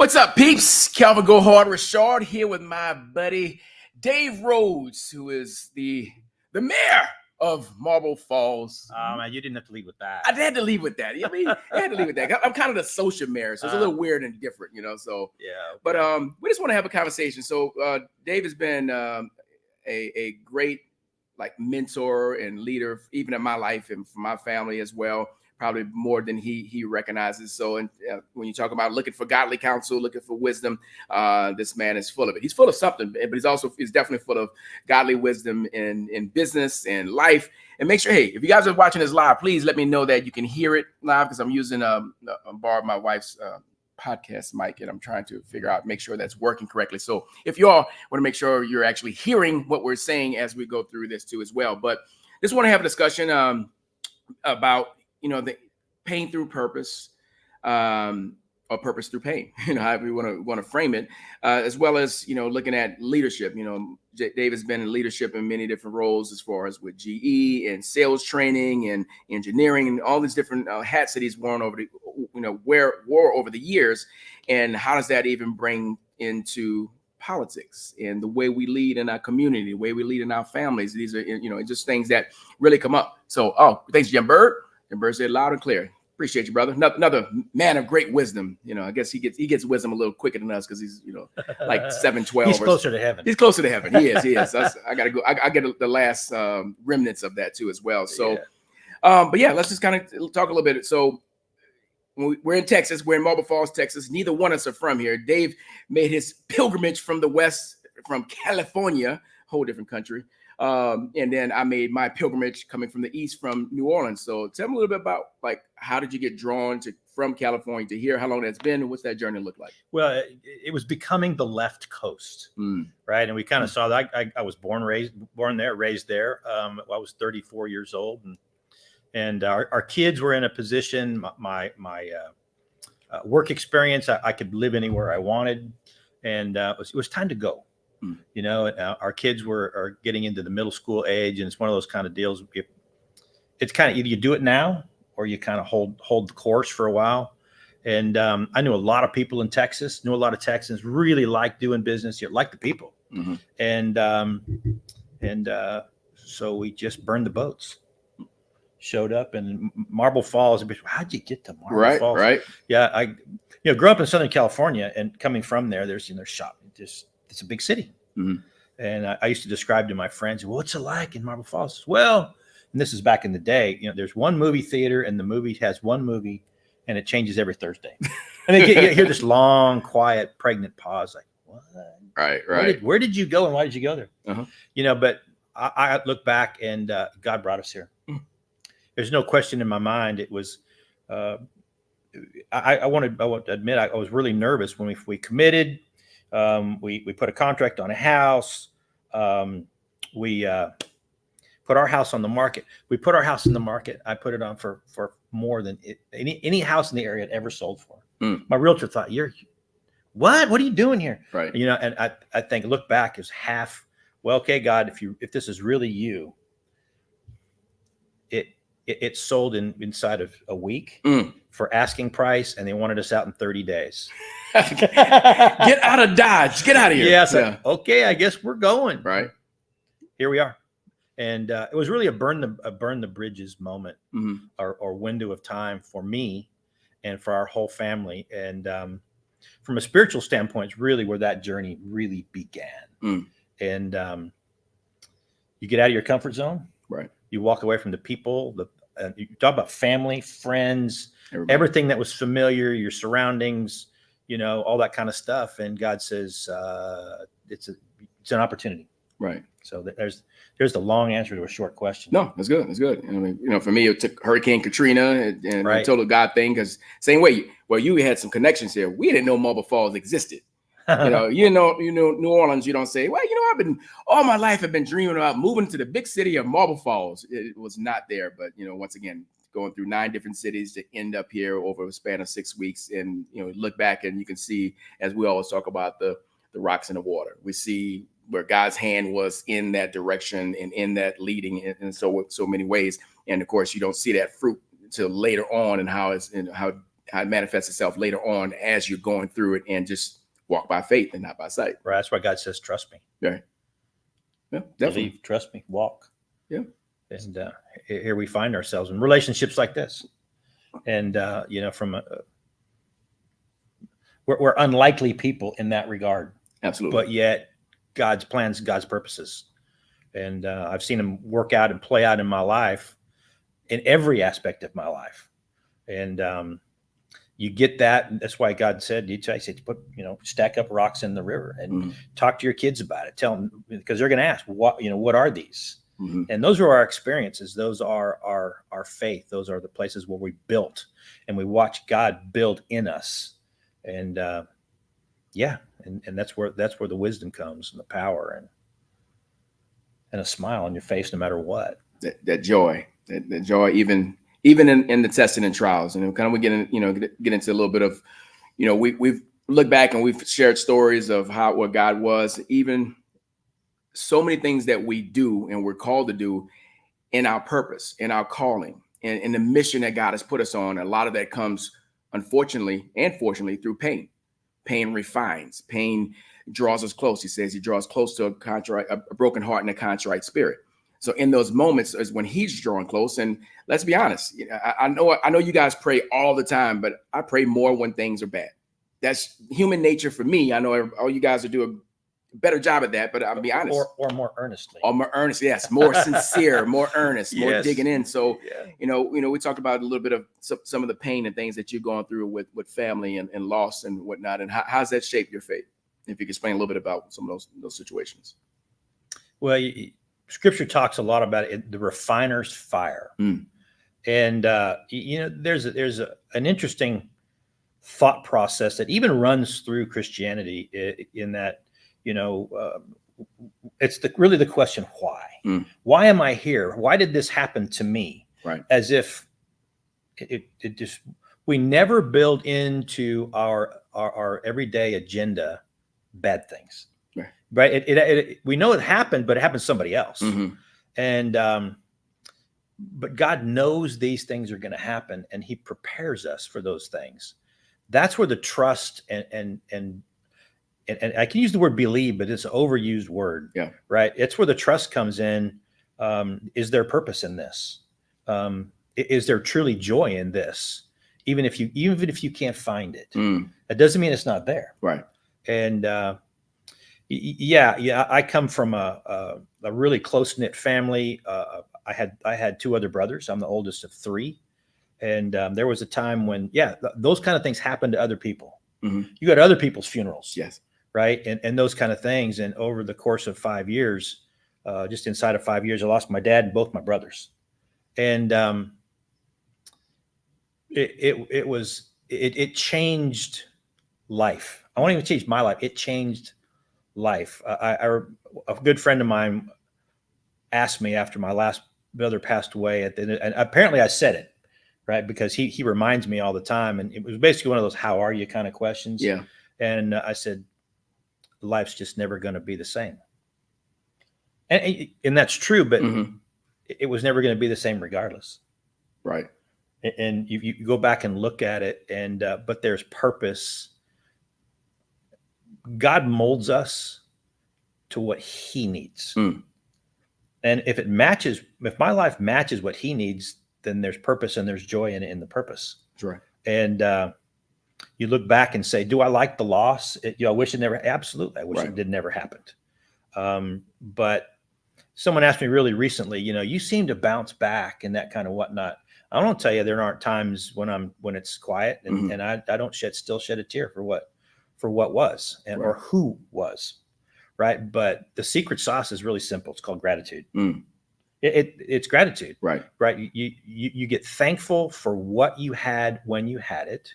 What's up, peeps? Calvin Go Hard Richard here with my buddy Dave Rhodes, who is the mayor of Marble Falls. Oh man, you didn't have to lead with that. I had to leave with that. I mean, I had to leave with that. I'm kind of the social mayor, so it's a little weird and different, you know. So yeah. Okay. But we just want to have a conversation. So Dave has been a great mentor and leader, even in my life and for my family as well. Probably more than he recognizes. So, and when you talk about looking for godly counsel, looking for wisdom, this man is full of it. He's full of something, but he's definitely full of godly wisdom in business and life. And make sure, hey, if you guys are watching this live, please let me know that you can hear it live, because I'm using borrowed my wife's podcast mic, and I'm trying to make sure that's working correctly. So if you all want to make sure you're actually hearing what we're saying as we go through this too as well. But just want to have a discussion about the pain through purpose, or purpose through pain, however we want to frame it, as well as, looking at leadership. Dave has been in leadership in many different roles, as far as with GE and sales training and engineering and all these different hats that he's worn over over the years. And how does that even bring into politics and the way we lead in our community, the way we lead in our families? These are, just things that really come up. So, thanks, Jim Bird. And Bird said loud and clear. Appreciate you, brother. Another man of great wisdom. I guess he gets wisdom a little quicker than us, because he's, like 7'12". He's closer to heaven. He's closer to heaven. He is. I gotta go. I get the last remnants of that too as well. So, but yeah, let's just kind of talk a little bit. So, we're in Texas. We're in Marble Falls, Texas. Neither one of us are from here. Dave made his pilgrimage from the west, from California, whole different country. And then I made my pilgrimage coming from the east, from New Orleans. So tell me a little bit about, how did you get drawn from California to here? How long that's been, and what's that journey look like? Well, it was becoming the left coast, right? And we kind of saw that. I was born there, raised there. I was 34 years old, and our kids were in a position. My work experience, I could live anywhere I wanted, and it was time to go. Our kids are getting into the middle school age, and it's one of those kind of deals. It's kind of either you do it now or you kind of hold the course for a while. And I knew a lot of people in Texas, knew a lot of Texans really like doing business here, like the people. Mm-hmm. And so we just burned the boats. Showed up in Marble Falls. How'd you get to Marble Falls? Right. Yeah, I grew up in Southern California, and coming from there, there's shopping. It's a big city. Mm-hmm. And I used to describe to my friends, well, what's it like in Marble Falls? Well, and this is back in the day, there's one movie theater, and the movie has one movie, and it changes every Thursday. And then you hear this long, quiet, pregnant pause, like, what? Right. Where did you go, and why did you go there? Uh-huh. But I look back, and God brought us here. Mm. There's no question in my mind. It was, I want to admit, I was really nervous when we committed. We put a contract on a house. We put our house on the market. We put our house in the market. I put it on for more than any house in the area had ever sold for. Mm. My realtor thought, what are you doing here? Right. And I think, look back, is half. Well, okay, God, if this is really you, it sold inside of a week for asking price, and they wanted us out in 30 days. Get out of Dodge. Get out of here. Yeah. Okay, I guess we're going. Right. Here we are. And it was really a burn the bridges moment, or window of time for me and for our whole family. And from a spiritual standpoint, it's really where that journey really began. Mm. And you get out of your comfort zone. Right. You walk away from the people, you talk about family, friends, everything that was familiar, your surroundings, all that kind of stuff. And God says, it's an opportunity. Right. So there's the long answer to a short question. No, that's good. That's good. I mean, for me, it took Hurricane Katrina and a total God thing, because same way, you had some connections here. We didn't know Marble Falls existed. New Orleans, you don't say, well, I've been all my life, I've been dreaming about moving to the big city of Marble Falls. It was not there. But, once again, going through 9 different cities to end up here over a span of 6 weeks. And, look back, and you can see, as we always talk about, the rocks in the water. We see where God's hand was in that direction and in that leading in so many ways. And of course, you don't see that fruit until later on, and how how it manifests itself later on as you're going through it, and just walk by faith and not by sight. Right. That's why God says, trust me. Right. Yeah, definitely. Believe, trust me, walk. Yeah. And here we find ourselves in relationships like this. And, we're unlikely people in that regard. Absolutely. But yet God's plans, God's purposes. And I've seen them work out and play out in my life, in every aspect of my life. And you get that. And that's why God said, I said, stack up rocks in the river and talk to your kids about it. Tell them, because they're going to ask, what are these? And those are our experiences. Those are our faith. Those are the places where we built and we watch God build in us. And and that's where the wisdom comes, and the power, and a smile on your face no matter what. That joy, that joy, even in the testing and trials. And kind of we get into a little bit of, we've looked back and we've shared stories of what God was, even so many things that we do and we're called to do in our purpose, in our calling, and in the mission that God has put us on. A lot of that comes, unfortunately and fortunately, through pain. Pain refines. Pain draws us close. He says he draws close to a broken heart and a contrite spirit. So in those moments is when he's drawing close. And let's be honest, I know you guys pray all the time, but I pray more when things are bad. That's human nature for me. I know all you guys will do a better job at that, but I'll be honest. Or more earnestly. Or more earnest, yes. More sincere, more earnest, more Yes. digging in. So, Yeah. We talked about a little bit of some of the pain and things that you're going through with family and loss and whatnot. And how's that shaped your faith? If you could explain a little bit about some of those situations. Well, Scripture talks a lot about it, the refiner's fire. And, there's an interesting thought process that even runs through Christianity in that, it's really the question, why? Why am I here? Why did this happen to me? Right. As if it just, we never build into our everyday agenda bad things. Right. We know it happened, but it happened to somebody else. And, but God knows these things are going to happen, and he prepares us for those things. That's where the trust and I can use the word believe, but it's an overused word. Yeah. Right. It's where the trust comes in. Is there purpose in this? Is there truly joy in this? Even if you can't find it, that doesn't mean it's not there. Right. And, I come from a really close-knit family. I had two other brothers. I'm the oldest of three. And there was a time when, those kind of things happen to other people. You go to other people's funerals. Yes. Right. And those kind of things. And over the course of 5 years, just inside of 5 years, I lost my dad and both my brothers. And it changed life. I won't even change my life. It changed life. A good friend of mine asked me after my last brother passed away, and apparently I said it, right? Because he reminds me all the time. And it was basically one of those, how are you kind of questions. Yeah. And I said, life's just never going to be the same. And that's true, but it was never going to be the same regardless. Right. And you go back and look at it, and but there's purpose. God molds us to what he needs. And if my life matches what he needs, then there's purpose and there's joy in the purpose. That's right. And you look back and say, do I like the loss? I wish it never, absolutely. I wish it did never happened. But someone asked me really recently, you seem to bounce back and that kind of whatnot. I don't tell you, there aren't times when it's quiet and I don't still shed a tear for what was or who was. Right. But the secret sauce is really simple. It's called gratitude. It's gratitude. Right. You get thankful for what you had when you had it.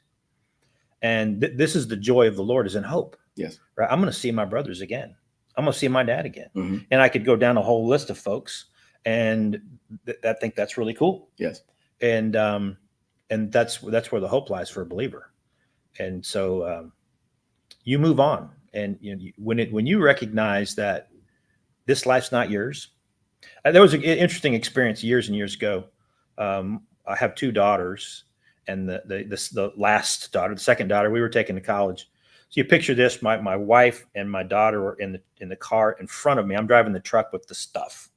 And this is the joy of the Lord is in hope. Yes. Right. I'm going to see my brothers again. I'm going to see my dad again. And I could go down a whole list of folks, and I think that's really cool. Yes. And that's where the hope lies for a believer. And so you move on. And when you recognize that this life's not yours, there was an interesting experience years and years ago. I have two daughters, and the last daughter, the second daughter, we were taken to college. So you picture this: my wife and my daughter were in the car in front of me. I'm driving the truck with the stuff,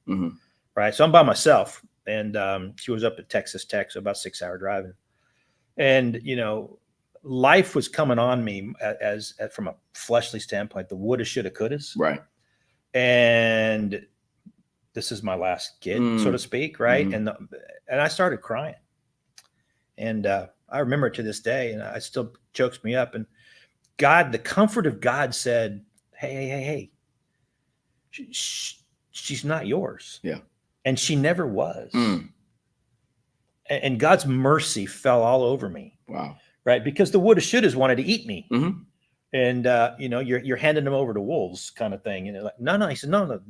right? So I'm by myself, and she was up at Texas Tech, so about 6-hour driving. And life was coming on me as from a fleshly standpoint, the woulda, shoulda, couldas, right? And this is my last kid, so to speak, right? And I started crying, and I remember it to this day, and it still chokes me up. And God, the comfort of God said, hey, she's not yours. Yeah. And she never was. And God's mercy fell all over me. Wow. Right. Because the woulda, shouldas wanted to eat me. And, you're handing them over to wolves kind of thing. And they're like, no. He said, no.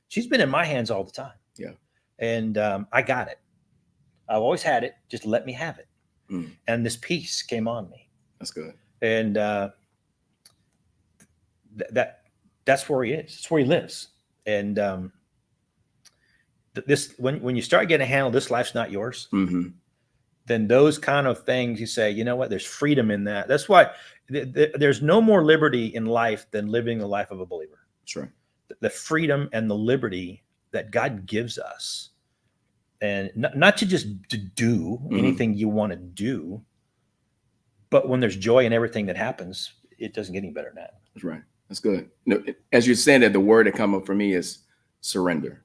She's been in my hands all the time. Yeah. And I got it. I've always had it. Just let me have it. And this peace came on me. That's good. And that's where he is. It's where he lives. And this when you start getting a handle, this life's not yours. Then those kind of things, you say, you know what? There's freedom in that. That's why there's no more liberty in life than living the life of a believer. That's right. The freedom and the liberty that God gives us, and not to just to do anything you want to do, but when there's joy in everything that happens, it doesn't get any better than that. That's right. That's good. As you're saying that, the word that come up for me is surrender.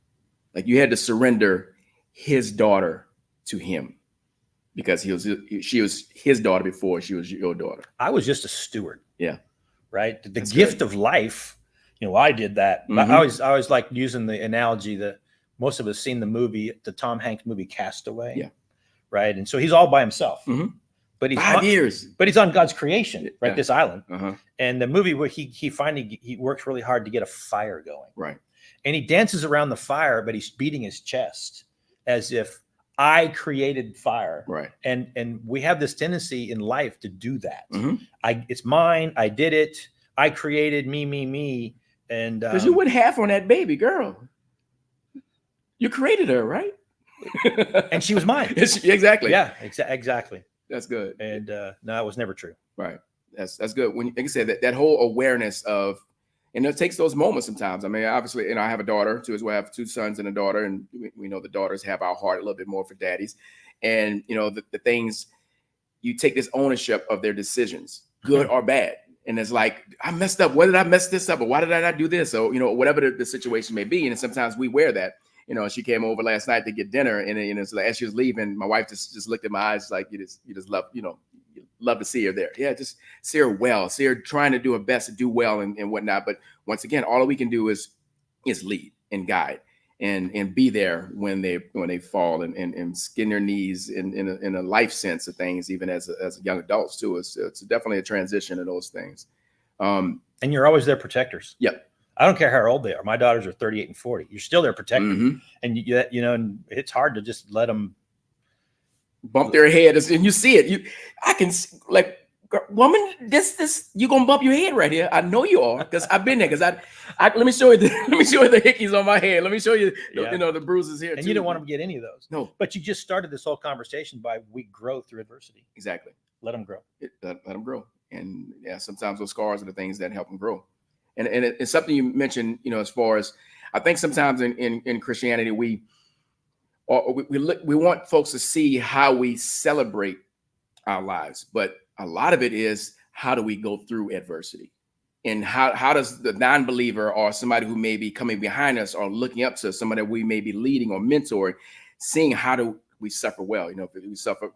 Like you had to surrender his daughter to him because she was his daughter before she was your daughter. I was just a steward. Yeah. Right. The That's gift good. Of life. I did that. I always like using the analogy that most of us seen the Tom Hanks movie Castaway. Yeah. Right. And so he's all by himself. But he's 5 years. But he's on God's creation, right? Yeah. This island. And the movie where he finally works really hard to get a fire going. Right. And he dances around the fire, but he's beating his chest as if I created fire. Right. And we have this tendency in life to do that. It's mine. I did it. I created me. And because you went half on that baby girl. You created her, right? And she was mine. Exactly. Yeah, exactly. That's good. And no, it was never true. Right. That's good. When, like I said, that whole awareness of, and it takes those moments sometimes. I mean, obviously, I have a daughter too as well. I have 2 sons and a daughter, and we know the daughters have our heart a little bit more for daddies. And the things, you take this ownership of their decisions, good or bad. And it's like, I messed up. Why did I mess this up? Or why did I not do this? So, whatever the situation may be. And sometimes we wear that. She came over last night to get dinner, and it's like, as she was leaving, my wife just looked at my eyes like, you just love, you love to see her there. Yeah, just see her well, see her trying to do her best to do well and whatnot. But once again, all we can do is lead and guide and be there when they fall and skin their knees in a life sense of things, even as young adults too. It's definitely a transition of those things. And you're always their protectors. Yep. I don't care how old they are. My daughters are 38 and 40. You're still their protector. And and it's hard to just let them bump their head. And you see it. I can like, woman, this you gonna bump your head right here. I know you are, because I've been there. Because I let me show you the hickeys on my head. Let me show you the bruises here. And too. You don't want them to get any of those. No. But you just started this whole conversation by we grow through adversity. Exactly. Let them grow. Let them grow. And yeah, sometimes those scars are the things that help them grow. And it's something you mentioned, as far as, I think sometimes in Christianity, we want folks to see how we celebrate our lives, but a lot of it is, how do we go through adversity, and how does the non-believer or somebody who may be coming behind us or looking up to us, somebody that we may be leading or mentoring, seeing how do we suffer well? If we suffer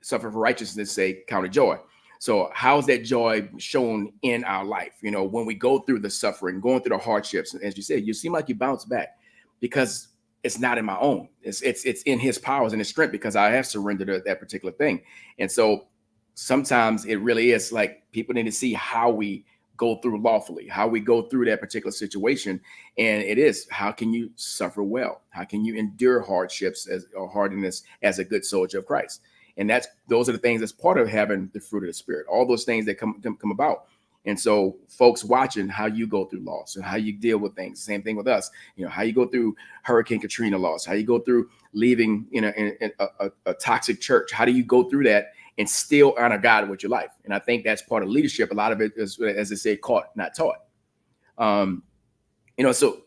for righteousness' sake, count it joy. So how's that joy shown in our life? When we go through the suffering, going through the hardships, and as you said, you seem like you bounce back, because it's not in my own. It's in his powers and his strength, because I have surrendered that particular thing. And so sometimes it really is like, people need to see how we go through lawfully, how we go through that particular situation. And it is, how can you suffer well? How can you endure hardships or hardness as a good soldier of Christ? And those are the things that's part of having the fruit of the Spirit, all those things that come about. And so folks watching how you go through loss and how you deal with things, same thing with us, how you go through Hurricane Katrina loss, how you go through leaving in a toxic church, how do you go through that and still honor God with your life. And I think that's part of leadership. A lot of it is, as they say, caught, not taught. So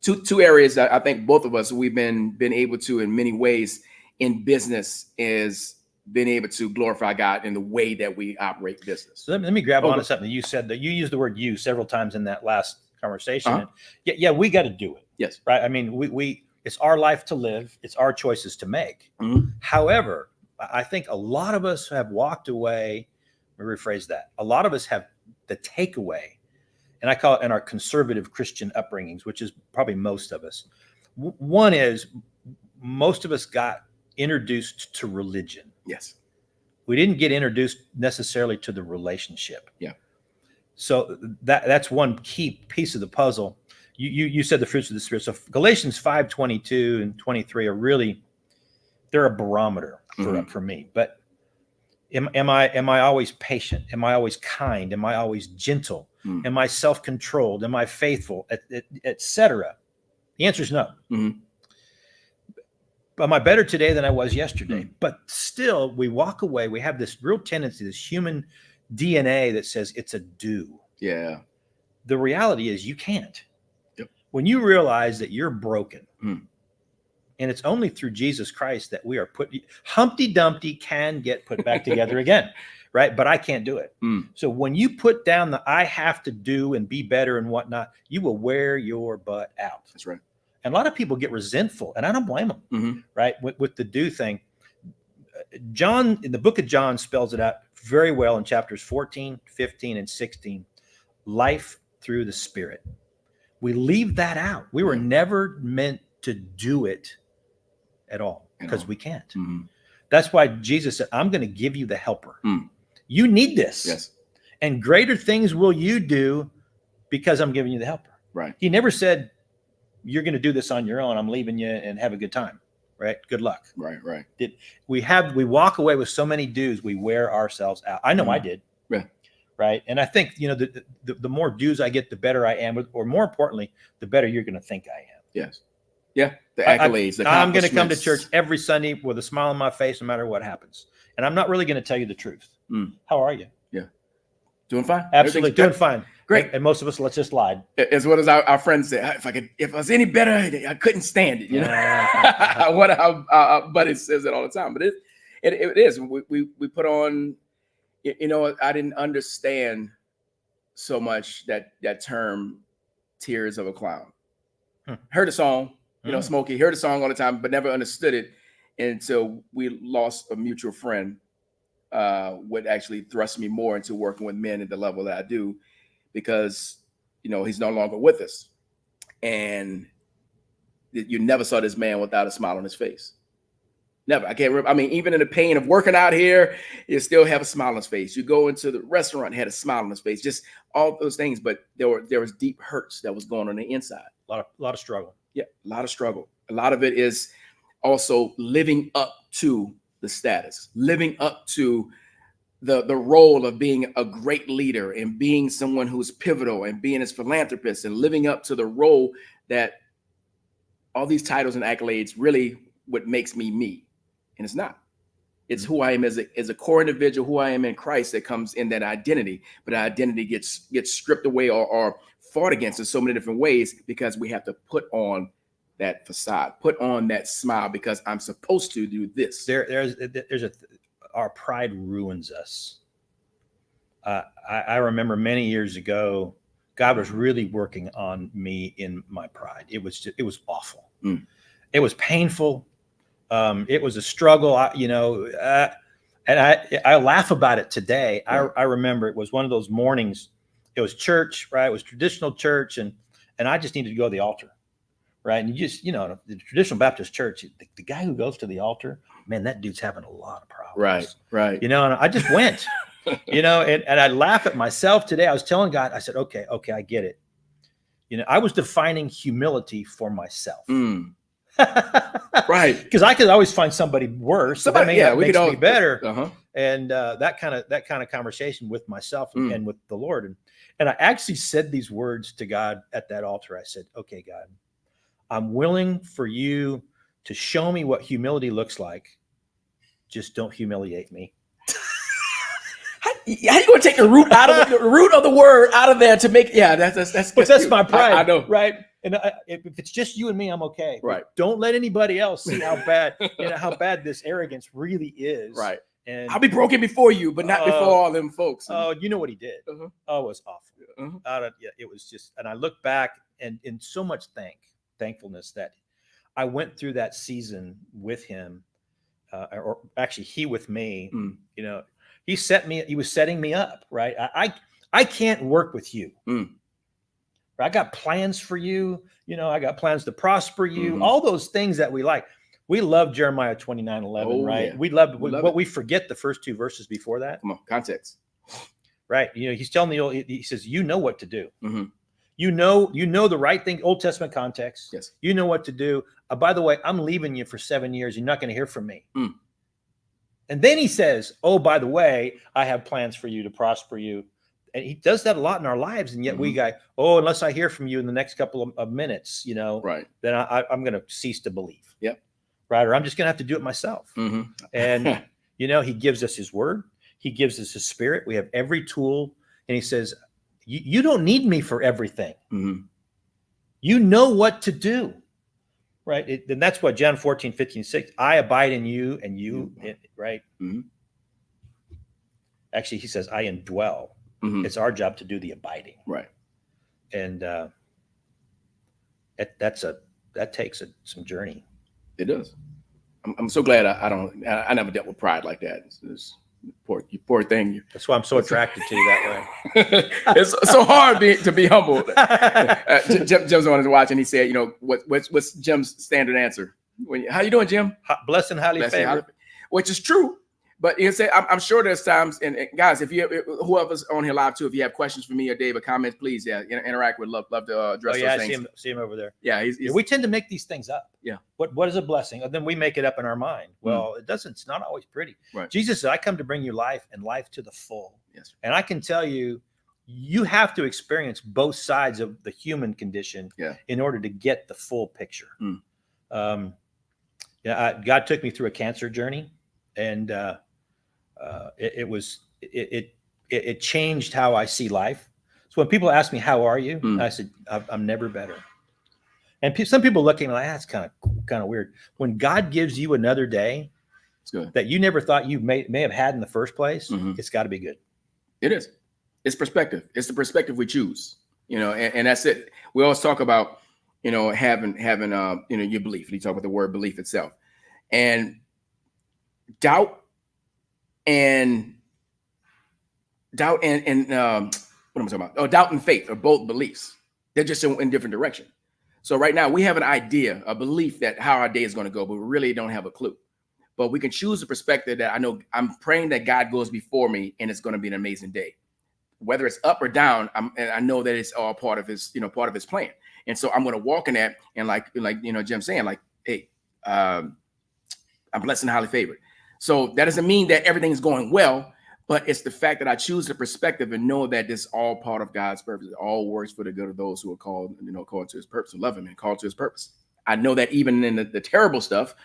two areas that I think both of us, we've been able to, in many ways in business, is being able to glorify God in the way that we operate business. So let me grab on to something you said, that you used the word "you" several times in that last conversation. And yeah, we got to do it. Yes. Right. I mean, we it's our life to live. It's our choices to make. Mm-hmm. However, I think a lot of us have walked away. Let me rephrase that. A lot of us have the takeaway, and I call it in our conservative Christian upbringings, which is probably most of us. One is most of us got introduced to religion. Yes. We didn't get introduced necessarily to the relationship. Yeah. So that's one key piece of the puzzle. You said the fruits of the Spirit. So Galatians 5:22 and 23 are really, they're a barometer for me. But am I always patient? Am I always kind? Am I always gentle? Am I self-controlled? Am I faithful? Et cetera. The answer is no. Mm-hmm. Am I better today than I was yesterday? But still, we walk away. We have this real tendency, this human DNA that says it's a do. Yeah. The reality is you can't. Yep. When you realize that you're broken, and it's only through Jesus Christ that we are Humpty Dumpty can get put back together again, right? But I can't do it. So when you put down the I have to do and be better and whatnot, you will wear your butt out. That's right. And a lot of people get resentful, and I don't blame them, right? With the do thing. John, in the book of John, spells it out very well in chapters 14, 15, and 16. Life through the Spirit. We leave that out. We were never meant to do it at all because we can't. That's why Jesus said, I'm going to give you the helper. You need this. Yes. And greater things will you do because I'm giving you the helper. Right. He never said, you're going to do this on your own. I'm leaving you and have a good time. Right. Good luck. Right. We walk away with so many dues. We wear ourselves out. I know I did. Yeah. Right. And I think, the more dues I get, the better I am, or more importantly, the better you're going to think I am. Yes. Yeah. The accolades. I'm going to come to church every Sunday with a smile on my face, no matter what happens. And I'm not really going to tell you the truth. How are you? Yeah. Doing fine. Absolutely. Doing fine. Great. And most of us, let's just lie. As what as our friends say, if I was any better, I couldn't stand it. But it says it all the time. But it is. We put on. I didn't understand so much that term, tears of a clown. Heard a song, Smokey. Heard a song all the time, but never understood it until we lost a mutual friend. Would actually thrust me more into working with men at the level that I do. Because, he's no longer with us. And you never saw this man without a smile on his face. Never. I can't remember. I mean, even in the pain of working out here, you still have a smile on his face. You go into the restaurant, had a smile on his face, just all those things. But there was deep hurts that was going on the inside. A lot of struggle. Yeah, a lot of struggle. A lot of it is also living up to the status, living up to the role of being a great leader and being someone who's pivotal and being a philanthropist and living up to the role that all these titles and accolades really what makes me me. And it's not. It's who I am as a core individual, who I am in Christ that comes in that identity. But that identity gets stripped away or fought against in so many different ways because we have to put on that facade, put on that smile because I'm supposed to do this. Our pride ruins us. I remember many years ago, God was really working on me in my pride. It was awful. It was painful. It was a struggle. And I laugh about it today. I remember it was one of those mornings. It was church, right? It was traditional church, and I just needed to go to the altar, right? And you just, the traditional Baptist church, the guy who goes to the altar, man, that dude's having a lot of problems. Right. And I just went, and I laugh at myself today. I was telling God, I said, okay, I get it. I was defining humility for myself. Right. Because I could always find somebody worse. That makes me better. And that kind of conversation with myself and with the Lord. And I actually said these words to God at that altar. I said, okay, God, I'm willing for you to show me what humility looks like. Just don't humiliate me. How you gonna take the root out of the root of the word out of there to make? Yeah, that's my pride. I know, right? And if it's just you and me, I'm okay. Right. But don't let anybody else see how bad how bad this arrogance really is. Right. And I'll be broken before you, but not before all them folks. Oh, you know what he did? Uh-huh. Oh, it was awful. It was just. And I look back and in so much thankfulness that I went through that season with him, or actually he with me. You know, he was setting me up. Right. I can't work with you. I got plans for you. You know, I got plans to prosper you. All those things that we like. We love Jeremiah 29:11, right? Yeah. We love we forget the first 2 verses before that. Come on, context. Right. You know, he's telling he says, you know what to do. You know the right thing, Old Testament context. Yes. You know what to do. By the way, I'm leaving you for 7 years. You're not going to hear from me. And then he says, oh, by the way, I have plans for you to prosper you. And he does that a lot in our lives. And yet we go, oh, unless I hear from you in the next couple of minutes, you know, right, then I'm going to cease to believe. Yep. Right. Or I'm just going to have to do it myself. And, you know, he gives us his word. He gives us his spirit. We have every tool. And he says, you don't need me for everything. You know what to do. Right. And that's what John 14:15-16, I abide in you and you, right. Actually, he says, I indwell. It's our job to do the abiding. Right. And that takes some journey. It does. I'm so glad I never dealt with pride like that. It's poor thing. That's why I'm so attracted to you that way. It's so hard to be humble. Jim's wanted to watch, and he said, you know, what's Jim's standard answer? How you doing, Jim? Blessed and highly favored. Which is true. But you say, I'm sure there's times, and guys, if whoever's on here live too, if you have questions for me or Dave or comments, please, interact with. Love to address those things. See him over there. Yeah, we tend to make these things up. Yeah. What is a blessing? And then we make it up in our mind. Well, it doesn't. It's not always pretty. Right. Jesus said, "I come to bring you life and life to the full." Yes. And I can tell you, you have to experience both sides of the human condition in order to get the full picture. God took me through a cancer journey, and it changed how I see life. So when people ask me, how are you? I said, I'm never better. And some people look at me like, that's kind of weird. When God gives you another day that you never thought you may have had in the first place, it's got to be good. It is. It's perspective. It's the perspective we choose, you know, and that's it. We always talk about, you know, having your belief. You talk about the word belief itself, and doubt and what am I talking about? Oh, doubt and faith are both beliefs. They're just in different direction. So right now we have an idea, a belief that how our day is going to go, but we really don't have a clue. But we can choose a perspective that I know I'm praying that God goes before me and it's going to be an amazing day. Whether it's up or down, I know that it's all part of his plan. And so I'm going to walk in that, and like Jim saying, like, hey, I'm blessed and highly favored. So that doesn't mean that everything is going well, but it's the fact that I choose the perspective and know that this is all part of God's purpose. It all works for the good of those who are called, called to his purpose, and love him and called to his purpose. I know that even in the terrible stuff,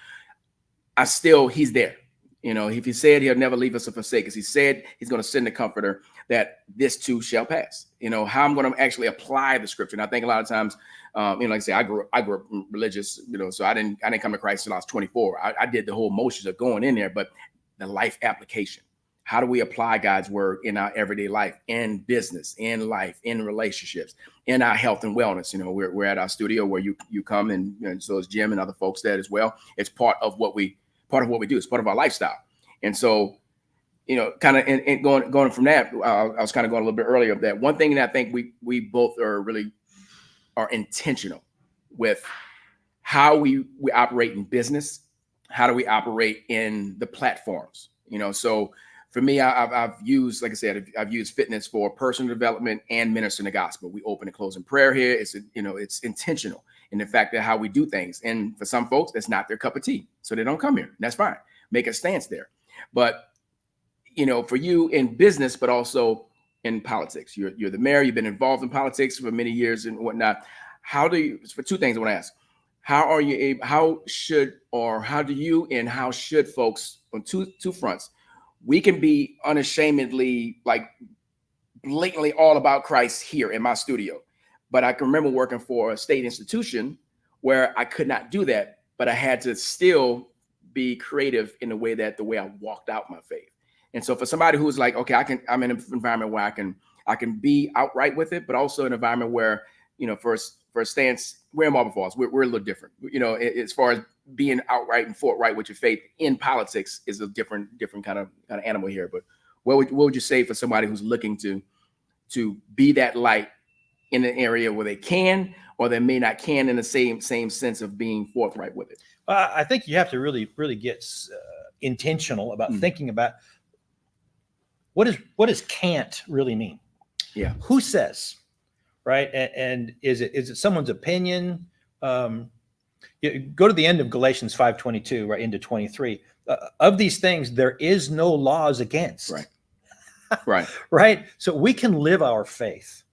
he's there. You know, if he said he'll never leave us or forsake us, he said he's going to send the comforter, that this too shall pass. You know, how I'm going to actually apply the scripture. And I think a lot of times, like I say, I grew up religious, so I didn't come to Christ until I was 24. I did the whole motions of going in there, but the life application. How do we apply God's word in our everyday life, in business, in life, in relationships, in our health and wellness? You know, we're at our studio where you come, and so is Jim and other folks there as well. It's part of what we do. It's part of our lifestyle. And so, kind of and going from that, I was kind of going a little bit earlier of that. One thing that I think we both are intentional with how we operate in business. How do we operate in the platforms? So for me, I've used, like I said, I've used fitness for personal development and ministering the gospel. We open and close in prayer here. It's intentional in the fact that how we do things. And for some folks, that's not their cup of tea, so they don't come here. That's fine. Make a stance there. But for you in business, but also in politics, you're the mayor. You've been involved in politics for many years and whatnot. For two things I want to ask. How should folks on two fronts? we can be unashamedly, like blatantly all about Christ here in my studio. But I can remember working for a state institution where I could not do that, but I had to still be creative in the way I walked out my faith. And so for somebody who's like, okay, I'm in an environment where I can be outright with it, but also an environment where, you know, for a stance, we're in Marble Falls, we're a little different, you know, as far as being outright and forthright with your faith in politics is a different kind of animal here. But what would you say for somebody who's looking to be that light in an area where they can, or they may not can in the same sense of being forthright with it? I think you have to really get intentional about thinking about what does can't really mean? Yeah. Who says, right? And is it someone's opinion? Go to the end of Galatians 5:22, right into 23. Of these things, there is no laws against. Right. Right. Right. So we can live our faith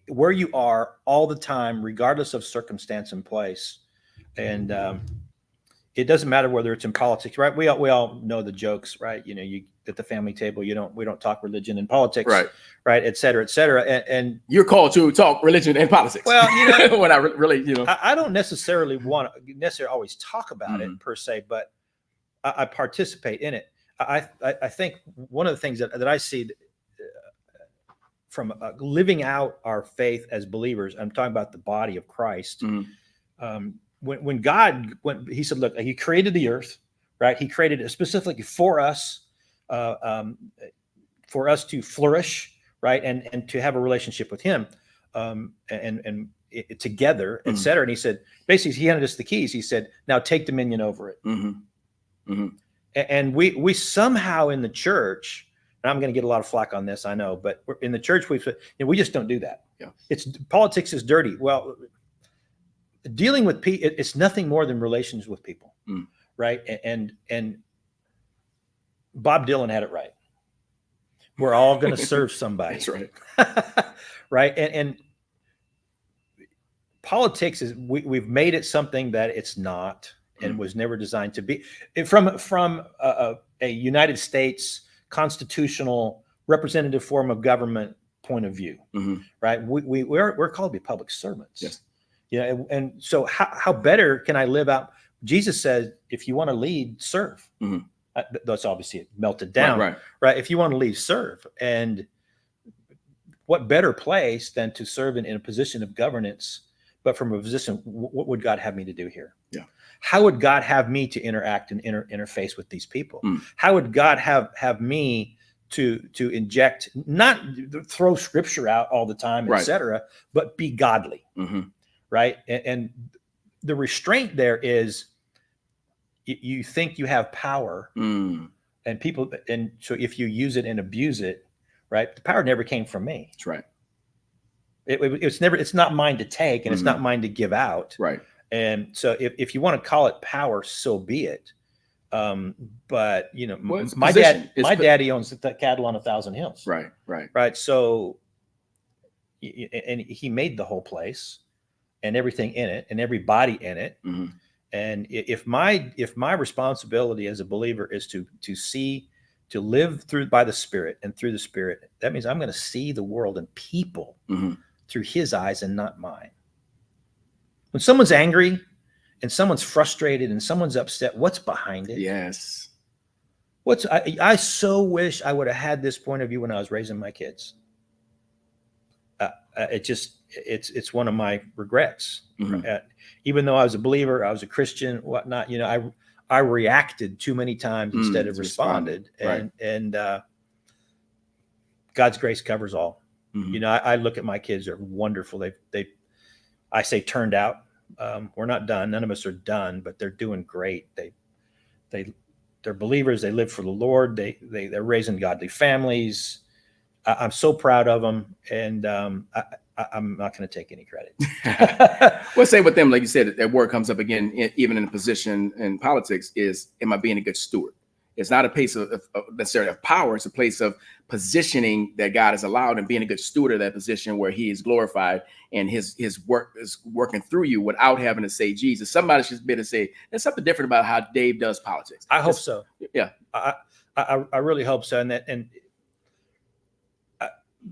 where you are all the time, regardless of circumstance and place. And it doesn't matter whether it's in politics, right? We all know the jokes, right? You know, you at the family table, we don't talk religion and politics, right, et cetera, et cetera. And you're called to talk religion and politics. Well, you know, when I really, you know, I don't necessarily want to always talk about it per se, but I participate in it. I think one of the things that I see from living out our faith as believers, I'm talking about the body of Christ. When God, he said, look, he created the earth, right? He created it specifically for us to flourish, right? And to have a relationship with him, and together, et cetera. And he said, basically, he handed us the keys. He said, now take dominion over it. And we somehow in the church, and I'm going to get a lot of flack on this, I know, but in the church, we just don't do that. Yeah. Politics is dirty. Well, dealing with people, it's nothing more than relations with people, right? And Bob Dylan had it right. We're all going to serve somebody. That's right. Right. And politics is, we've made it something that it's not and was never designed to be. From a United States constitutional representative form of government point of view, right? We're called to be public servants. Yes. Yeah. And so how better can I live out? Jesus said, if you want to lead, serve. That's obviously it melted down, right? If you want to lead, serve. And what better place than to serve in a position of governance, but from a position, what would God have me to do here? Yeah. How would God have me to interact and interface with these people? How would God have me to inject, not throw scripture out all the time, et cetera, but be godly, right? And the restraint there is, you think you have power, and so if you use it and abuse it, right? The power never came from me. That's right. It's not mine to take, and it's not mine to give out. Right. And so if you want to call it power, so be it. But you know, my daddy owns the cattle on 1,000 hills. Right. So, and he made the whole place and everything in it and everybody in it. And if my responsibility as a believer is to live by the Spirit and through the Spirit, that means I'm going to see the world and people through his eyes and not mine. When someone's angry and someone's frustrated and someone's upset, what's behind it? Yes. I so wish I would have had this point of view when I was raising my kids. It's one of my regrets. Even though I was a believer, I was a Christian, whatnot, you know, I reacted too many times instead of responded. And God's grace covers all. You know, I look at my kids, they're wonderful. I say turned out. We're not done. None of us are done, but they're doing great. They're believers. They live for the Lord. They're raising godly families. I'm so proud of them, and I'm not going to take any credit. Well, say with them, like you said, that word comes up again, even in a position in politics, is, am I being a good steward? It's not a place of necessarily of power. It's a place of positioning that God has allowed, and being a good steward of that position where he is glorified and his work is working through you without having to say Jesus. Somebody should be able to say, there's something different about how Dave does politics. I hope so. Yeah. I really hope so. And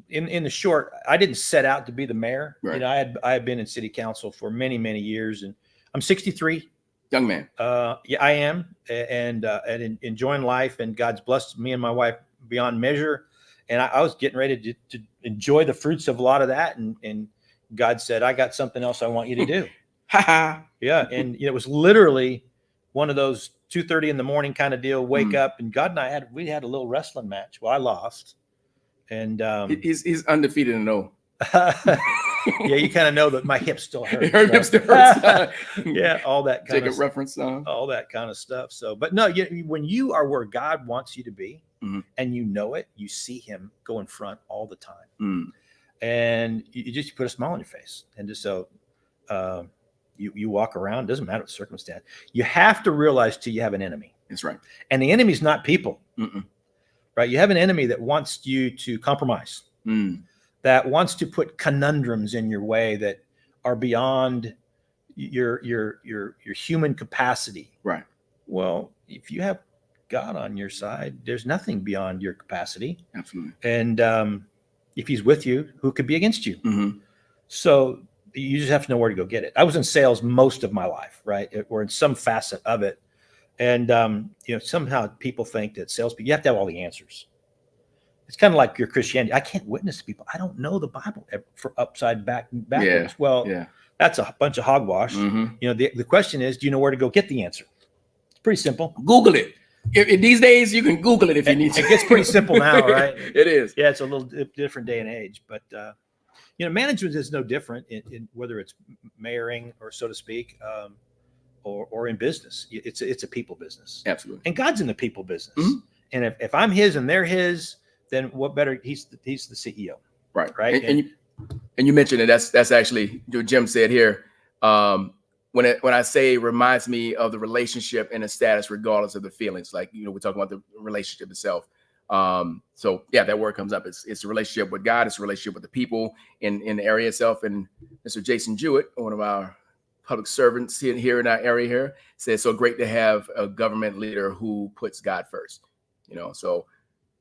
in the short, I didn't set out to be the mayor. Right. You know, I had been in city council for many, many years, and I'm 63. Young man. Yeah, I am, and enjoying life, and God's blessed me and my wife beyond measure. And I was getting ready to enjoy the fruits of a lot of that, and God said, "I got something else I want you to do." Yeah, and it was literally one of those 2:30 in the morning kind of deal. Wake up, and God and I had a little wrestling match. Well, I lost, and he's undefeated and no. Yeah, you kind of know that my hips still hurt. Your hips still hurt. Yeah, all that kind of reference, all that kind of stuff. So, but no, when you are where God wants you to be, and you know it, you see Him go in front all the time, and you just put a smile on your face, and just so you walk around. Doesn't matter the circumstance. You have to realize too, you have an enemy. That's right, and the enemy's not people, right? You have an enemy that wants you to compromise. That wants to put conundrums in your way that are beyond your human capacity. Right. Well, if you have God on your side, there's nothing beyond your capacity. Absolutely. And if He's with you, who could be against you? So you just have to know where to go get it. I was in sales most of my life, right? Or in some facet of it. And somehow people think that salespeople, you have to have all the answers. It's kind of like your Christianity. I can't witness to people. I don't know the Bible for upside backwards. Yeah. Well, that's a bunch of hogwash. The question is, do you know where to go get the answer? It's pretty simple. Google it. In these days, you can Google it if you need to. It gets pretty simple now, right? It is. Yeah, it's a little different day and age. But, management is no different in whether it's mayoring or so to speak, or in business. It's a people business. Absolutely. And God's in the people business. And if I'm His and they're His, then what better? He's the CEO, right? Right. And you mentioned it. That's actually what Jim said here. When I say it reminds me of the relationship and the status, regardless of the feelings. Like we're talking about the relationship itself. So yeah, that word comes up. It's a relationship with God. It's a relationship with the people in the area itself. And Mr. Jason Jewett, one of our public servants here in our area here, says so great to have a government leader who puts God first. So.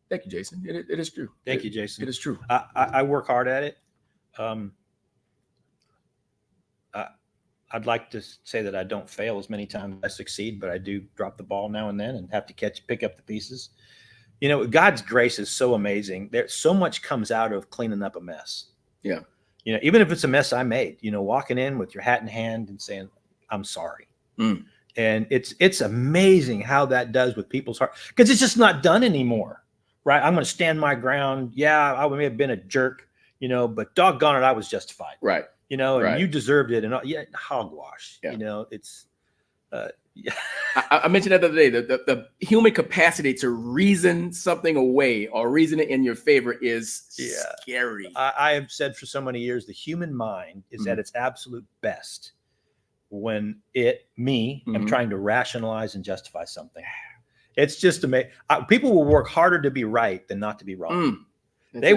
Thank you, Jason. It is true. Thank you, Jason. It is true. I work hard at it. I'd like to say that I don't fail as many times as I succeed, but I do drop the ball now and then and have to pick up the pieces. God's grace is so amazing. There, so much comes out of cleaning up a mess. Yeah. Even if it's a mess I made, walking in with your hat in hand and saying, I'm sorry. And it's amazing how that does with people's heart, because it's just not done anymore. Right. I'm going to stand my ground. Yeah, I may have been a jerk, but doggone it, I was justified. Right. And you deserved it. And hogwash, Yeah. It's, I mentioned that the other day, the human capacity to reason something away or reason it in your favor is scary. I have said for so many years, the human mind is at its absolute best when I'm trying to rationalize and justify something. It's just amazing. People will work harder to be right than not to be wrong. They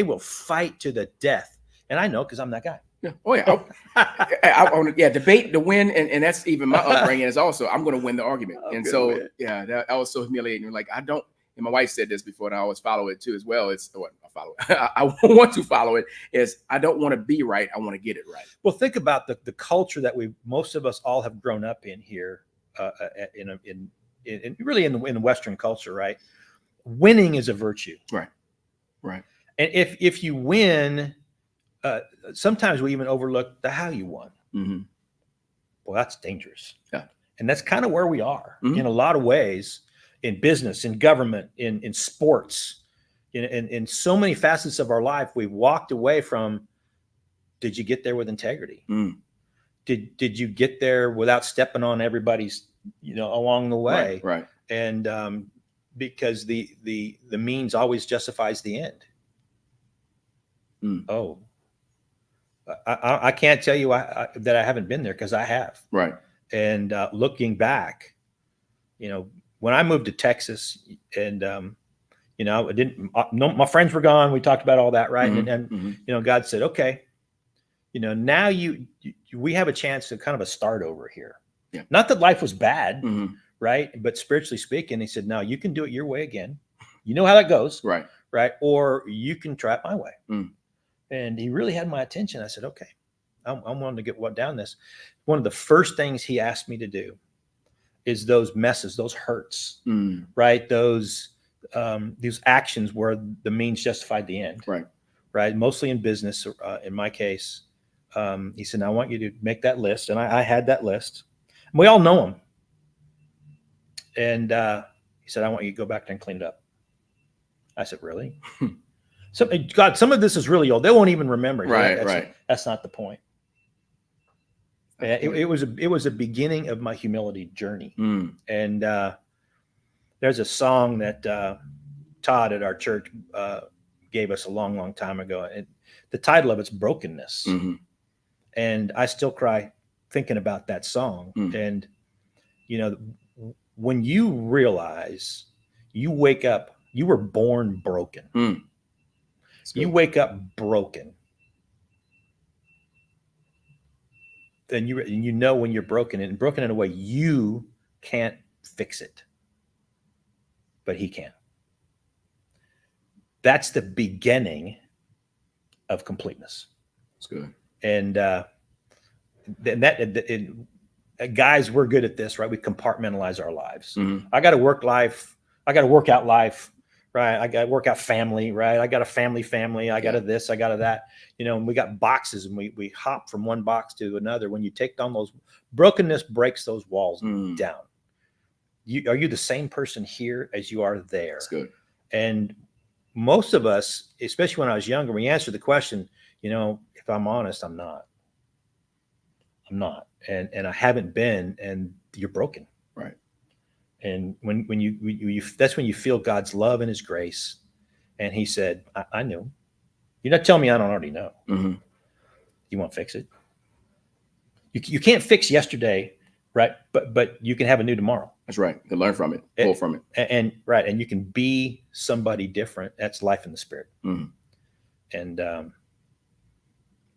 will fight to the death. And I know, because I'm that guy. Yeah. Oh yeah. I want to debate to win, and that's even my upbringing is also I'm going to win the argument. And so that was so humiliating. Like I don't. And my wife said this before, and I always follow it too as well. It's what I follow it. I want to follow it. Is I don't want to be right. I want to get it right. Well, think about the culture that most of us all have grown up in here, really in the Western culture, right? Winning is a virtue. Right. And if you win, sometimes we even overlook how you won. Well, that's dangerous. Yeah. And that's kind of where we are in a lot of ways, in business, in government, in sports, in so many facets of our life. We've walked away from, did you get there with integrity? Did you get there without stepping on everybody's, along the way? Right. And because the means always justifies the end. Oh, I can't tell you that I haven't been there, because I have. Right. And looking back, when I moved to Texas, and you know, my friends were gone. We talked about all that, right? And you know, God said, okay, you know, now we have a chance to kind of a start over here. Yeah. Not that life was bad, right? But spiritually speaking, he said, no, you can do it your way again. You know how that goes, right? Right? Or you can try it my way. And he really had my attention. I said, okay, I'm wanting to get down this. One of the first things he asked me to do is those messes, those hurts, right? Those these actions where the means justified the end, right? Mostly in business, in my case. He said, now I want you to make that list. And I had that list. And we all know him. And he said, I want you to go back there and clean it up. I said, really? So, God, some of this is really old. They won't even remember. Right. That's not the point. It was a beginning of my humility journey. And there's a song that Todd at our church gave us a long, long time ago. And the title of it's Brokenness. And I still cry thinking about that song. And, you know, when you realize you wake up, you were born broken. You wake up broken. Then you know when you're broken and broken in a way you can't fix it, but he can. That's the beginning of completeness. That's good. And guys, we're good at this, right? We compartmentalize our lives. I got to work life. I got to work out life, right? I got to work out family, right? I got a family. I got to this, I got to that, you know, and we got boxes and we hop from one box to another. When you take down those, brokenness breaks those walls down. Are you the same person here as you are there? That's good. And most of us, especially when I was younger, when you answer the question, you know, if I'm honest, I'm not. And I haven't been, and you're broken. Right. And when you that's when you feel God's love and his grace. And he said, I knew. You're not telling me I don't already know. You want to fix it? You can't fix yesterday, right? But you can have a new tomorrow. That's right. You can learn from it, pull from it. And right. And you can be somebody different. That's life in the spirit. And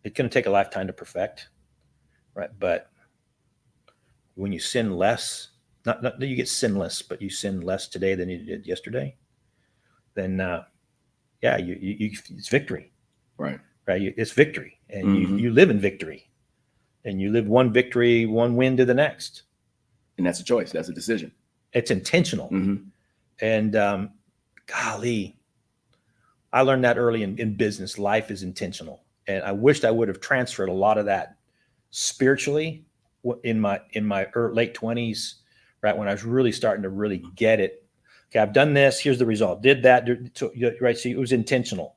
it's going to take a lifetime to perfect. Right. But when you sin less, not that you get sinless, but you sin less today than you did yesterday, then it's victory. Right. It's victory. And you live in victory. And you live one victory, one win to the next. And that's a choice. That's a decision. It's intentional. And golly, I learned that early in business. Life is intentional. And I wished I would have transferred a lot of that spiritually in my late 20s, right? When I was really starting to really get it. Okay, I've done this. Here's the result. Did that. So, right. So it was intentional.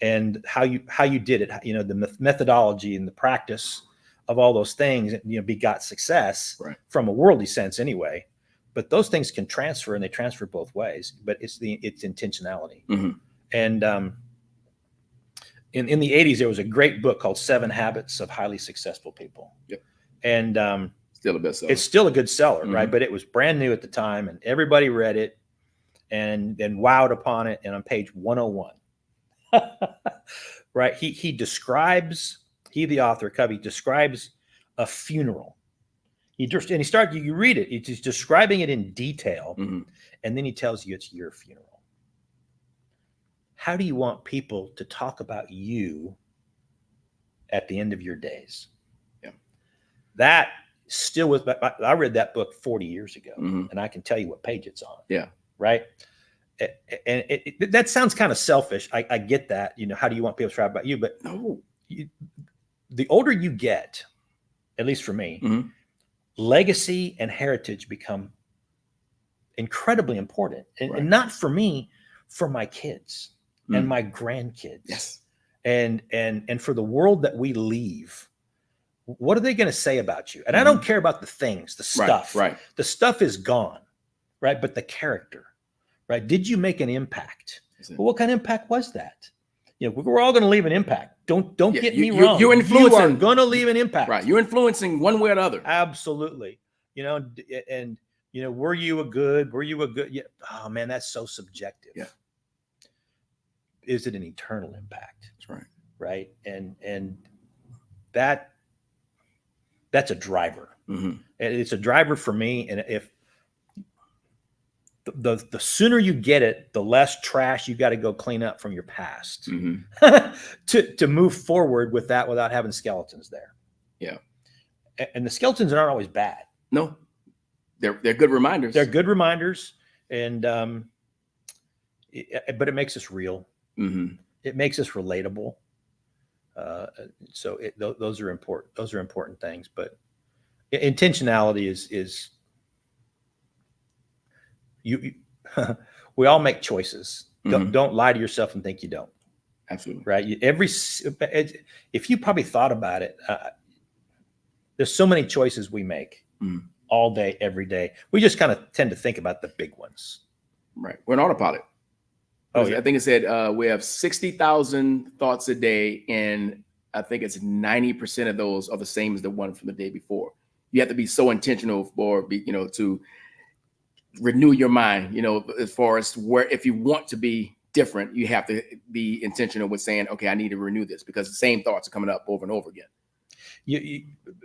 And how you did it, you know, the methodology and the practice of all those things, you know, begot success from a worldly sense anyway. But those things can transfer, and they transfer both ways. But it's intentionality. And in the 80s, there was a great book called 7 Habits of Highly Successful People. Yep. And still a bestseller. It's still a good seller, right? But it was brand new at the time, and everybody read it and then wowed upon it. And on page 101, right? He describes, the author, Covey, describes a funeral. You read it, he's describing it in detail, and then he tells you it's your funeral. How do you want people to talk about you at the end of your days? Yeah. That still was, I read that book 40 years ago, and I can tell you what page it's on. Yeah. Right. And that sounds kind of selfish. I get that. You know, how do you want people to talk about you? But no, the older you get, at least for me, legacy and heritage become incredibly important. And not for me, for my kids. And my grandkids. Yes. And for the world that we leave, what are they going to say about you? And I don't care about the things, the stuff. Right. The stuff is gone, right? But the character, right? Did you make an impact? Well, what kind of impact was that? You know, we're all going to leave an impact. Don't get me wrong. You're influencing. You are going to leave an impact. Right. You're influencing one way or the other. Absolutely. You know, and were you a good? Yeah. Oh man, that's so subjective. Yeah. Is it an eternal impact? That's right. Right. And that's a driver. Mm-hmm. It's a driver for me. And if the sooner you get it, the less trash you got to go clean up from your past to move forward with that without having skeletons there. Yeah. And the skeletons aren't always bad. No, they're good reminders. They're good reminders. And, but it makes us real. Mm-hmm. It makes us relatable. So those are important. Those are important things, but intentionality is you we all make choices. Mm-hmm. Don't lie to yourself and think you don't. Absolutely. Right. If you probably thought about it, there's so many choices we make all day, every day. We just kind of tend to think about the big ones. Right. We're an autopilot. Oh, yeah. I think it said we have 60,000 thoughts a day, and I think it's 90% of those are the same as the one from the day before. You have to be so intentional to renew your mind, as far as where, if you want to be different, you have to be intentional with saying, okay, I need to renew this, because the same thoughts are coming up over and over again.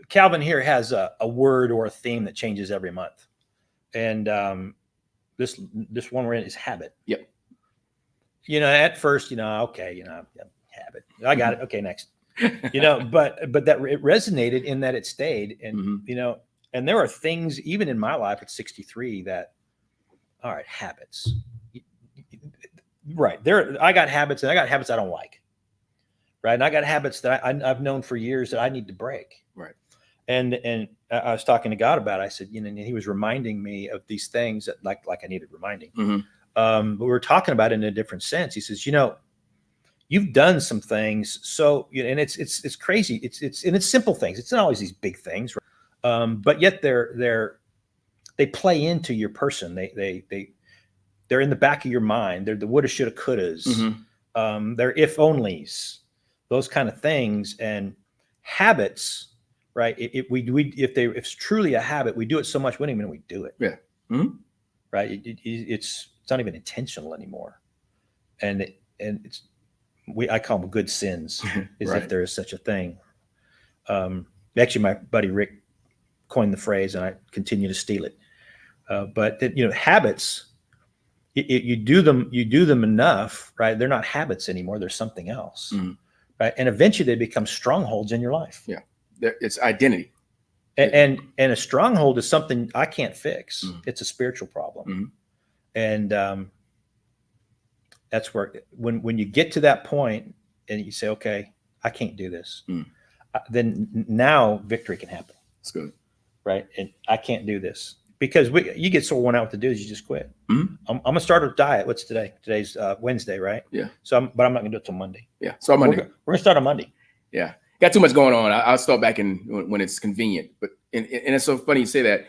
Calvin here has a word or a theme that changes every month. And this one we're in is habit. Yep. At first, okay, habit. I got it. Okay, next. But that it resonated in that it stayed. And, and there are things even in my life at 63 that, all right, habits. Right. I got habits, and I got habits I don't like. Right. And I got habits that I've known for years that I need to break. Right. And I was talking to God about it. I said, and he was reminding me of these things that like I needed reminding. Mm-hmm. But we were talking about it in a different sense. He says, you've done some things. So, and it's crazy. It's simple things. It's not always these big things, right? But yet they play into your person. They're in the back of your mind. They're the woulda, shoulda, couldas. Mm-hmm. They're if onlys, those kind of things. And habits, right? If it's truly a habit, we do it so much, we don't even know we do it. Yeah. Mm-hmm. Right. It's not even intentional anymore. And I call them good sins, is right. If there is such a thing. Actually, my buddy Rick coined the phrase, and I continue to steal it. But habits, you do them enough, right? They're not habits anymore. They're something else, right? And eventually they become strongholds in your life. Yeah, it's identity. And a stronghold is something I can't fix. It's a spiritual problem. And that's where when you get to that point and you say, okay, I can't do this, then now victory can happen. That's good. Right. And I can't do this because you get so worn out with the dudes, you just quit. I'm going to start a diet. What's today? Today's Wednesday, right? Yeah. But I'm not going to do it till Monday. Yeah. So Monday. We're going to start on Monday. Yeah. Got too much going on. I'll start back when it's convenient. But and it's so funny you say that.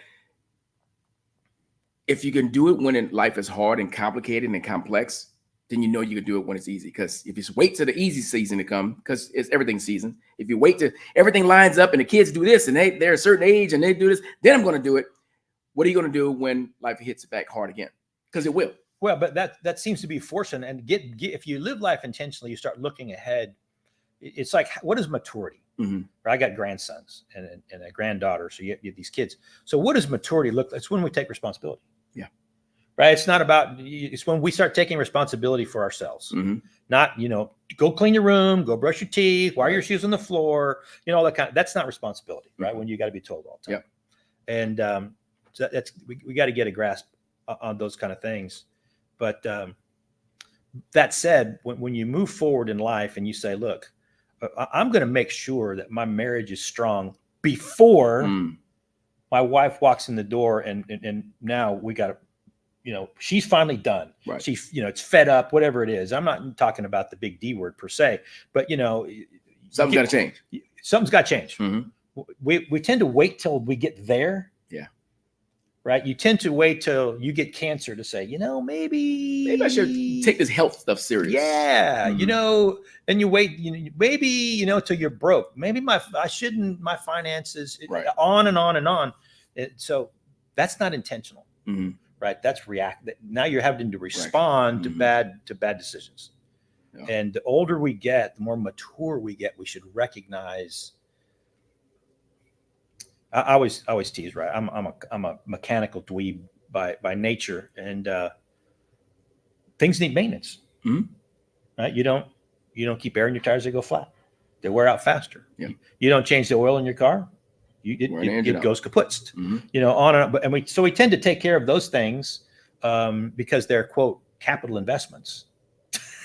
If you can do it when life is hard and complicated and complex, then you can do it when it's easy. Because if you just wait till the easy season to come, because it's everything season. If you wait till everything lines up and the kids do this and they're a certain age and they do this, then I'm going to do it. What are you going to do when life hits back hard again? Because it will. Well, but that seems to be forcing. And if you live life intentionally, you start looking ahead. It's like, what is maturity? I got grandsons and a granddaughter. So you have these kids. So what does maturity look like? It's when we take responsibility. Yeah. Right. It's not about, it's when we start taking responsibility for ourselves, not, go clean your room, go brush your teeth, why are your shoes on the floor, all that that's not responsibility, right? When you got to be told all the time. Yeah. And so we got to get a grasp on those kind of things. But that said, when you move forward in life and you say, look, I'm going to make sure that my marriage is strong before my wife walks in the door and now we got to, she's finally done. Right. She, it's fed up, whatever it is. I'm not talking about the big D word per se, but something's got to change. Something's got to change. We tend to wait till we get there. Yeah. Right. You tend to wait till you get cancer to say, maybe I should take this health stuff serious. Yeah. And you wait, maybe, till you're broke. Maybe my finances, right. On and on and on. So that's not intentional. Mm-hmm. Right? That's react. Now you're having to respond to bad decisions. Yeah. And the older we get, the more mature we get, we should recognize. I always tease, right? I'm a mechanical dweeb by nature, and things need maintenance. Mm-hmm. Right? You don't keep air in your tires; they go flat. They wear out faster. Yeah. You don't change the oil in your car; it goes kaput. Mm-hmm. You know, on and we tend to take care of those things because they're quote capital investments.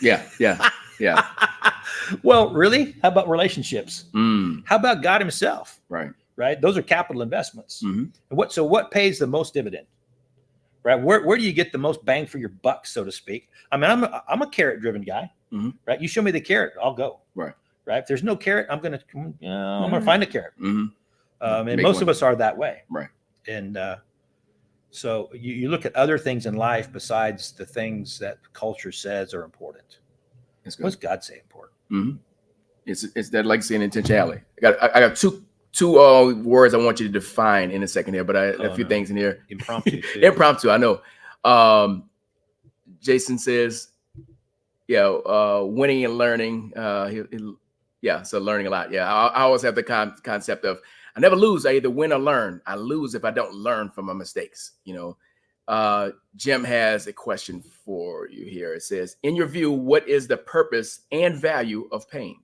Yeah. Well, really? How about relationships? How about God Himself? Right. Those are capital investments. Mm-hmm. And what pays the most dividend? Right. Where do you get the most bang for your buck, so to speak? I mean, I'm a carrot driven guy. Mm-hmm. Right. You show me the carrot, I'll go. Right. If there's no carrot, I'm gonna find a carrot. Mm-hmm. And most of us are that way. Right. And so you look at other things in life besides the things that culture says are important. What's God say important? Mm-hmm. It's that legacy and intentionality. I got two words I want you to define in a second here, but a few things in here. Impromptu. Impromptu, I know. Jason says, winning and learning. So learning a lot. Yeah, I always have the concept of I never lose. I either win or learn. I lose if I don't learn from my mistakes. Jim has a question for you here. It says, in your view, what is the purpose and value of pain?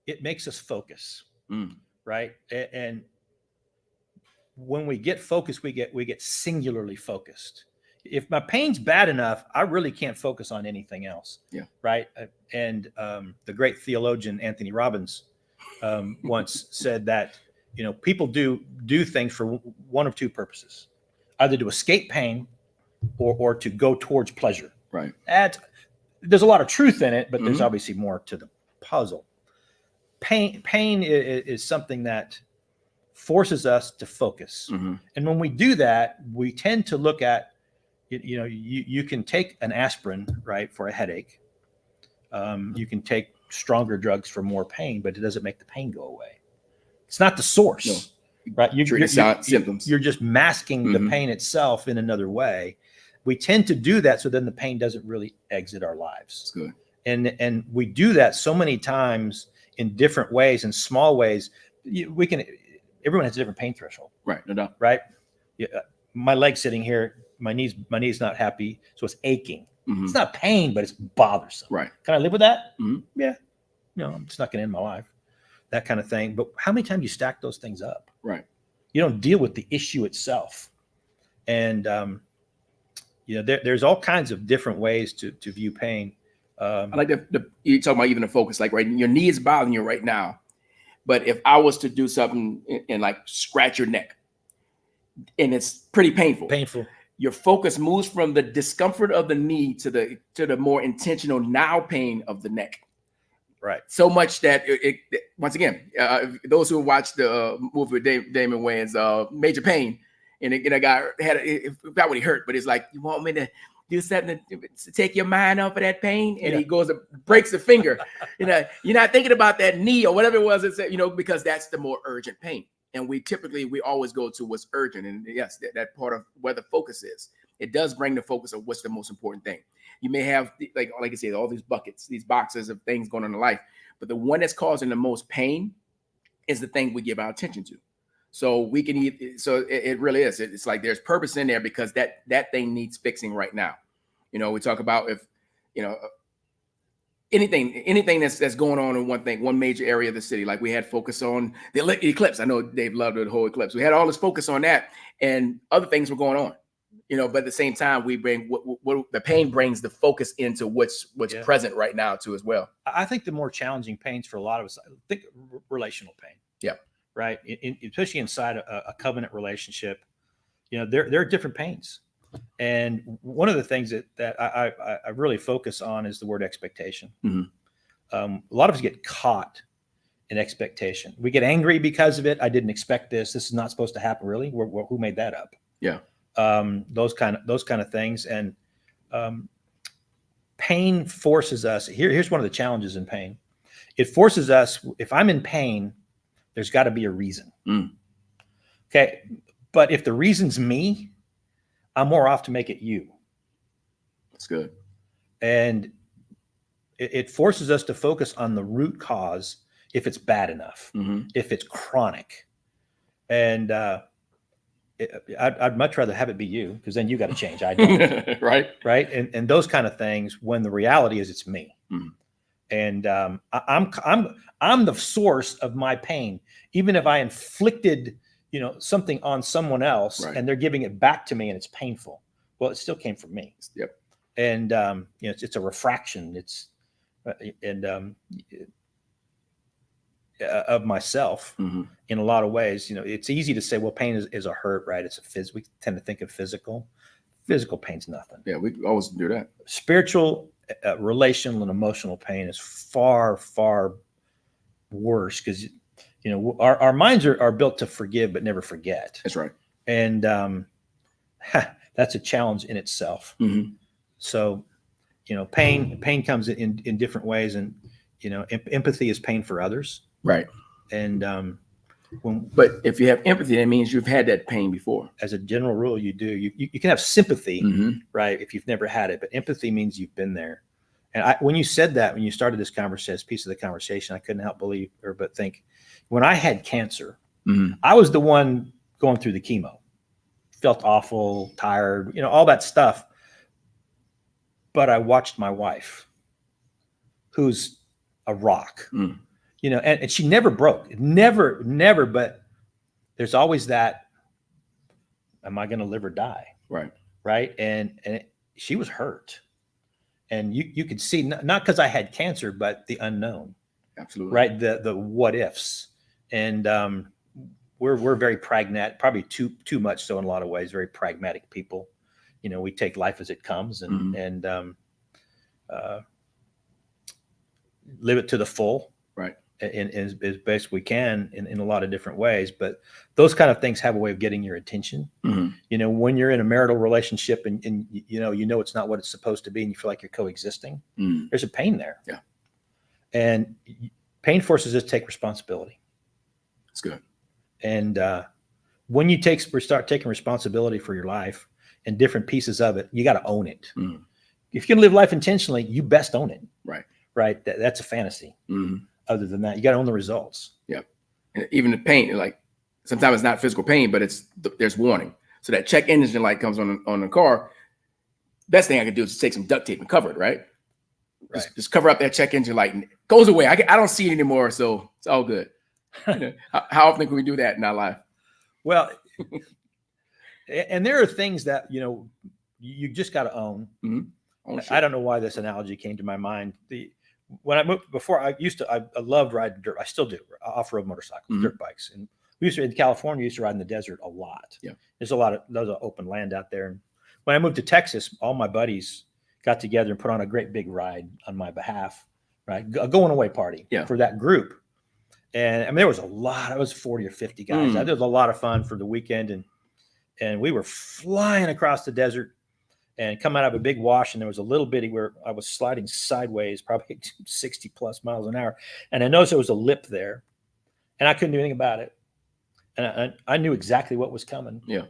It makes us focus, right? And when we get focused, we get singularly focused. If my pain's bad enough, I really can't focus on anything else. Yeah. Right. And the great theologian Anthony Robbins once said that people do things for one of two purposes, either to escape pain or to go towards pleasure. Right. There's a lot of truth in it, but there's obviously more to the puzzle. Pain is something that forces us to focus. Mm-hmm. And when we do that, we tend to look at, you can take an aspirin, right, for a headache. You can take stronger drugs for more pain, but it doesn't make the pain go away. It's not the source, right? You're symptoms. You're just masking the pain itself in another way. We tend to do that so then the pain doesn't really exit our lives. That's good. And we do that so many times in different ways, in small ways. Everyone has a different pain threshold. Right. No doubt. Right. Yeah. My leg's sitting here. My knee's not happy. So it's aching. Mm-hmm. It's not pain, but it's bothersome. Right. Can I live with that? Mm-hmm. Yeah. I'm just not going to end my life. That kind of thing. But how many times do you stack those things up? Right. You don't deal with the issue itself. And, there's all kinds of different ways to view pain. I like you talking about even the focus, like, right, your knee is bothering you right now. But if I was to do something and like scratch your neck, and it's pretty painful, your focus moves from the discomfort of the knee to the more intentional now pain of the neck. Right. So much that it once again, those who watched the movie with Damon Wayans, Major Pain, and a guy forgot what he hurt, but it's like, you want me to do something to take your mind off of that pain? And he goes and breaks the finger. You're not thinking about that knee or whatever it was. It's, because that's the more urgent pain. And we always go to what's urgent. And yes, that part of where the focus is. It does bring the focus of what's the most important thing. You may have, like I said, all these buckets, these boxes of things going on in life. But the one that's causing the most pain is the thing we give our attention to. So it really is. It's like there's purpose in there because that thing needs fixing right now. We talk about if, anything that's going on in one major area of the city, like we had focus on the eclipse. I know Dave loved the whole eclipse. We had all this focus on that and other things were going on, but at the same time, we bring what the pain brings the focus into what's present right now too, as well. I think the more challenging pains for a lot of us, I think relational pain. Yeah. Right. Especially inside a covenant relationship, there are different pains. And one of the things that I really focus on is the word expectation. Mm-hmm. A lot of us get caught in expectation. We get angry because of it. I didn't expect this. This is not supposed to happen. Really? Who made that up? Yeah. Those kind of things. And pain forces us. Here's one of the challenges in pain. It forces us. If I'm in pain, there's got to be a reason. Mm. Okay. But if the reason's me, I'm more off to make it you. That's good. And it forces us to focus on the root cause if it's bad enough, if it's chronic. And I'd much rather have it be you, because then you got to change. I don't. Right. And those kind of things, when the reality is it's me. And I'm the source of my pain. Even if I inflicted, something on someone else, and they're giving it back to me and it's painful, well, it still came from me. Yep. And it's a refraction. It's of myself in a lot of ways. It's easy to say, well, pain is a hurt, right? It's we tend to think of physical pain's nothing. Yeah, we always do that. Spiritual, relational, and emotional pain is far, far worse, because our minds are built to forgive but never forget. That's right. And that's a challenge in itself. So pain comes in different ways, and empathy is pain for others. Right. And but if you have empathy, that means you've had that pain before. As a general rule, you do. You can have sympathy, right, if you've never had it, but empathy means you've been there. And when you said that, when you started this conversation, this piece of the conversation, I couldn't help but think, when I had cancer, I was the one going through the chemo. Felt awful, tired, all that stuff. But I watched my wife, who's a rock, and she never broke, never. But there's always that, am I going to live or die? Right. Right. And she was hurt. And you could see, not because I had cancer, but the unknown. Absolutely. Right. The what ifs. And we're very pragmatic, probably too much so in a lot of ways, very pragmatic people. We take life as it comes and live it to the full. Right. And as best we can in a lot of different ways. But those kind of things have a way of getting your attention. When you're in a marital relationship and it's not what it's supposed to be, and you feel like you're coexisting, there's a pain there. Yeah. And pain forces us to take responsibility. That's good. And when you start taking responsibility for your life and different pieces of it, you got to own it. If you can live life intentionally, you best own it. Right. Right. That's a fantasy. Other than that, you got to own the results. Yeah. And even the pain, like sometimes it's not physical pain, but there's warning. So that check engine light comes on the car. Best thing I could do is take some duct tape and cover it. Right. Just cover up that check engine light, and it goes away. I don't see it anymore. So it's all good. How often can we do that in our life? Well, and there are things that, you just got to own. I don't know why this analogy came to my mind. When I moved before, I loved riding dirt. I still do, off-road motorcycles, dirt bikes. And in California, we used to ride in the desert a lot. Yeah. There's of open land out there. And when I moved to Texas, all my buddies got together and put on a great big ride on my behalf, right? A going away party for that group. And I mean, there was a lot. I was 40 or 50 guys. There was a lot of fun for the weekend. And we were flying across the desert and coming out of a big wash. And there was a little bitty where I was sliding sideways, probably 60 plus miles an hour. And I noticed there was a lip there and I couldn't do anything about it. And I knew exactly what was coming. Yeah.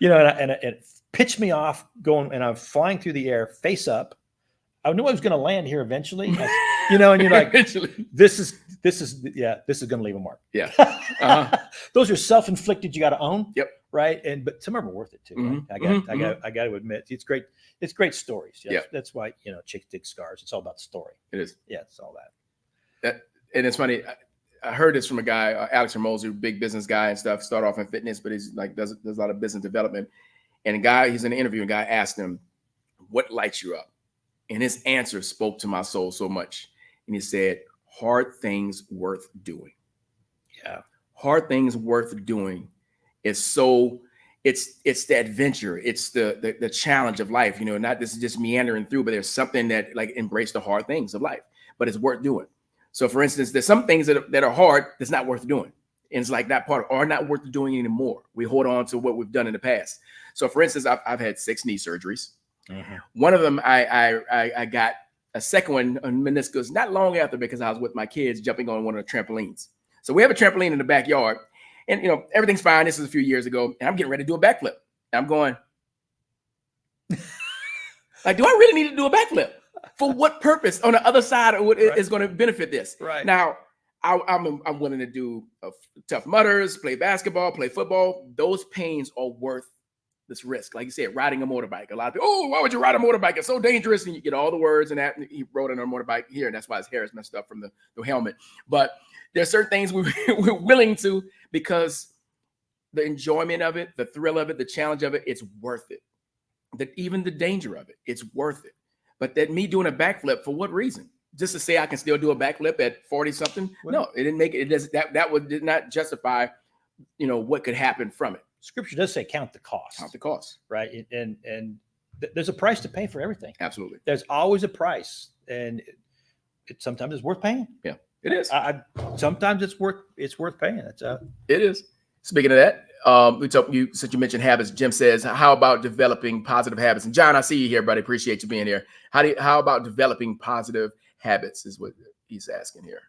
And it pitched me off going, and I'm flying through the air face up. I knew I was going to land here eventually. And you're like, this is going to leave a mark. Yeah. Those are self-inflicted. You got to own. Yep. Right. But some of them are worth it too. Right? I got to admit, it's great. It's great stories. Yeah. That's why, chicks dig scars. It's all about the story. It is. Yeah. It's all that. And it's funny. I heard this from a guy, Alex Hermosi, big business guy and stuff, started off in fitness, but he's like, does a lot of business development. And he's in an interview, and a guy asked him, what lights you up? And his answer spoke to my soul so much. And he said, hard things worth doing. Yeah. Hard things worth doing is it's the adventure. It's the challenge of life. Not this is just meandering through, but there's something that like embrace the hard things of life, but it's worth doing. So for instance, there's some things that are hard that's not worth doing. And it's like that part are not worth doing anymore. We hold on to what we've done in the past. So for instance, I've had 6 knee surgeries. One of them, I got a second one on meniscus not long after, because I was with my kids jumping on one of the trampolines. So we have a trampoline in the backyard, And, you know, everything's fine. This is a few years ago. And I'm getting ready to do a backflip. And I'm going, like, do I really need to do a backflip? For what purpose? On the other side of what is going to benefit this? Right. Now, I'm willing to do Tough Mudders, play basketball, play football. Those pains are worth this risk. Like you said, riding a motorbike. A lot of people, oh, why would you ride a motorbike? It's so dangerous. And you get all the words and that. And he rode on a motorbike here, and that's why his hair is messed up from the helmet. But there's certain things we're willing to, because the enjoyment of it, the thrill of it, the challenge of it, it's worth it. That even the danger of it, it's worth it. But that me doing a backflip, for what reason? Just to say I can still do a backflip at 40 something? No, it didn't make it. It does did not justify, you know, what could happen from it. Scripture does say count the cost. Count the cost. Right. And there's a price to pay for everything. Absolutely. There's always a price, and sometimes it's worth paying. Yeah, it is. Sometimes it's worth paying. It is. Speaking of that, since you mentioned habits, Jim says, how about developing positive habits? And John, I see you here, buddy. Appreciate you being here. How about developing positive habits is what he's asking here.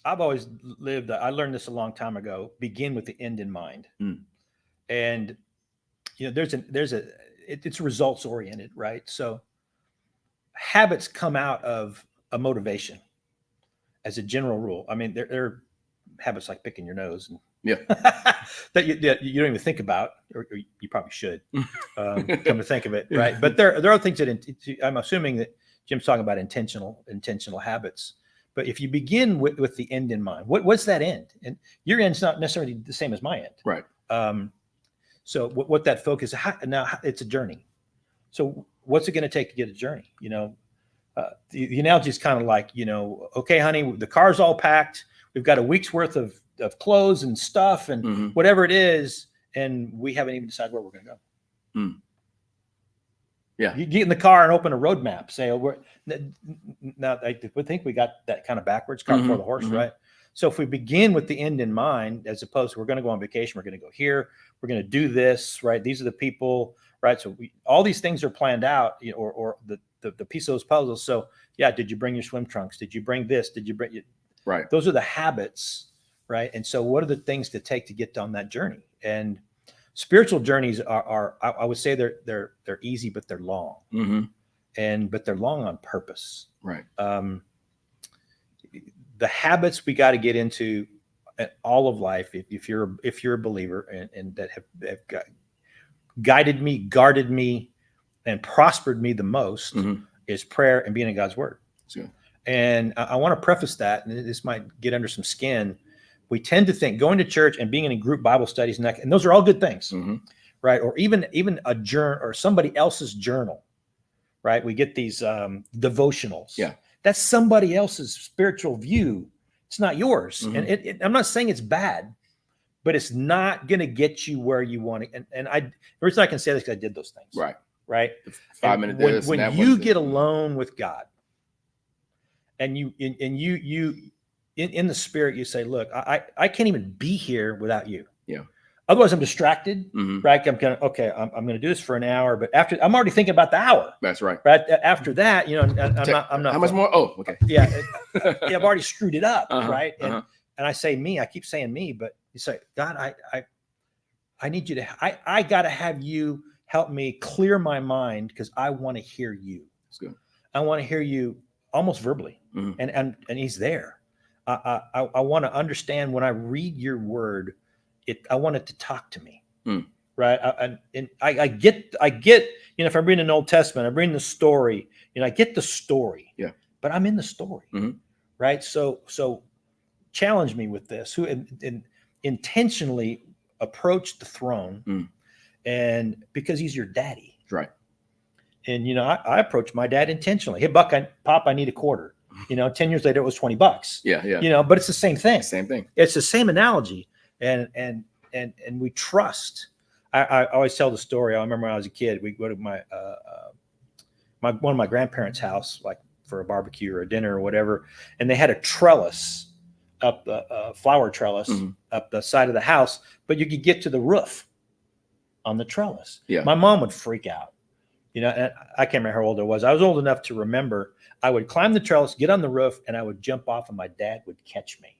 I've always lived, I learned this a long time ago, begin with the end in mind. And, you know, it's results oriented, right? So habits come out of a motivation as a general rule. I mean, there are habits like picking your nose and that you don't even think about, or you probably should come to think of it, right? But there are things that I'm assuming that Jim's talking about intentional habits. But if you begin with the end in mind, what's that end? And your end's not necessarily the same as my end. Right. So what that focus, now it's a journey. So what's it going to take to get a journey? You know, the analogy is kind of like, you know, okay, honey, the car's all packed. We've got a week's worth of clothes and stuff and whatever it is. And we haven't even decided where we're going to go. Yeah. You get in the car and open a road map. Say, now I would think we got that kind of backwards, cart before the horse, right? So if we begin with the end in mind, as opposed to we're going to go on vacation, we're going to go here, we're going to do this, right? These are the people, right? So all these things are planned out, you know, or the piece of those puzzles. So yeah, did you bring your swim trunks? Did you bring this? Did you bring right? Those are the habits, right? And so what are the things to take to get on that journey? And spiritual journeys are I would say they're easy, but they're long, but they're long on purpose, right? The habits we got to get into all of life, if you're a believer, and that have guided me, guarded me, and prospered me the most, is prayer and being in God's Word. Sure. And I want to preface that, and this might get under some skin. We tend to think going to church and being in group Bible studies and those are all good things, right? Or even a journal or somebody else's journal, right? We get these devotionals. Yeah, that's somebody else's spiritual view. It's not yours. And I'm not saying it's bad, but it's not going to get you where you want to. And the reason I can say this is because I did those things. Right. 5 minutes. When you get alone with God, and you in the spirit, you say, look, I can't even be here without you. Yeah. Otherwise I'm distracted, right? I'm kind of, okay, I'm going to do this for an hour, but after I'm already thinking about the hour. That's right. Right. After that, you know, I'm not. How much more? Oh, okay. Yeah. I've already screwed it up. Right. And I say me, I keep saying me, but you say, God, I need you to, I got to have you help me clear my mind, because I want to hear you. That's good. I want to hear you almost verbally. And he's there. I want to understand when I read your word, I want it to talk to me. Right. I get, you know, if I'm reading an Old Testament, I'm reading the story, you know, I get the story, but I'm in the story. Right. So challenge me with this, who intentionally approach the throne, and because he's your daddy. Right. And, you know, I approached my dad intentionally. Hey, Pop, I need a quarter. You know, 10 years later, it was $20. Yeah. You know, but it's the same thing. Same thing. It's the same analogy. And we trust. I always tell the story. I remember when I was a kid, we go to one of my grandparents' house, like for a barbecue or a dinner or whatever, and they had a trellis up the flower trellis up the side of the house, but you could get to the roof on the trellis. Yeah. My mom would freak out. You know, and I can't remember how old I was. I was old enough to remember I would climb the trellis, get on the roof, and I would jump off, and my dad would catch me.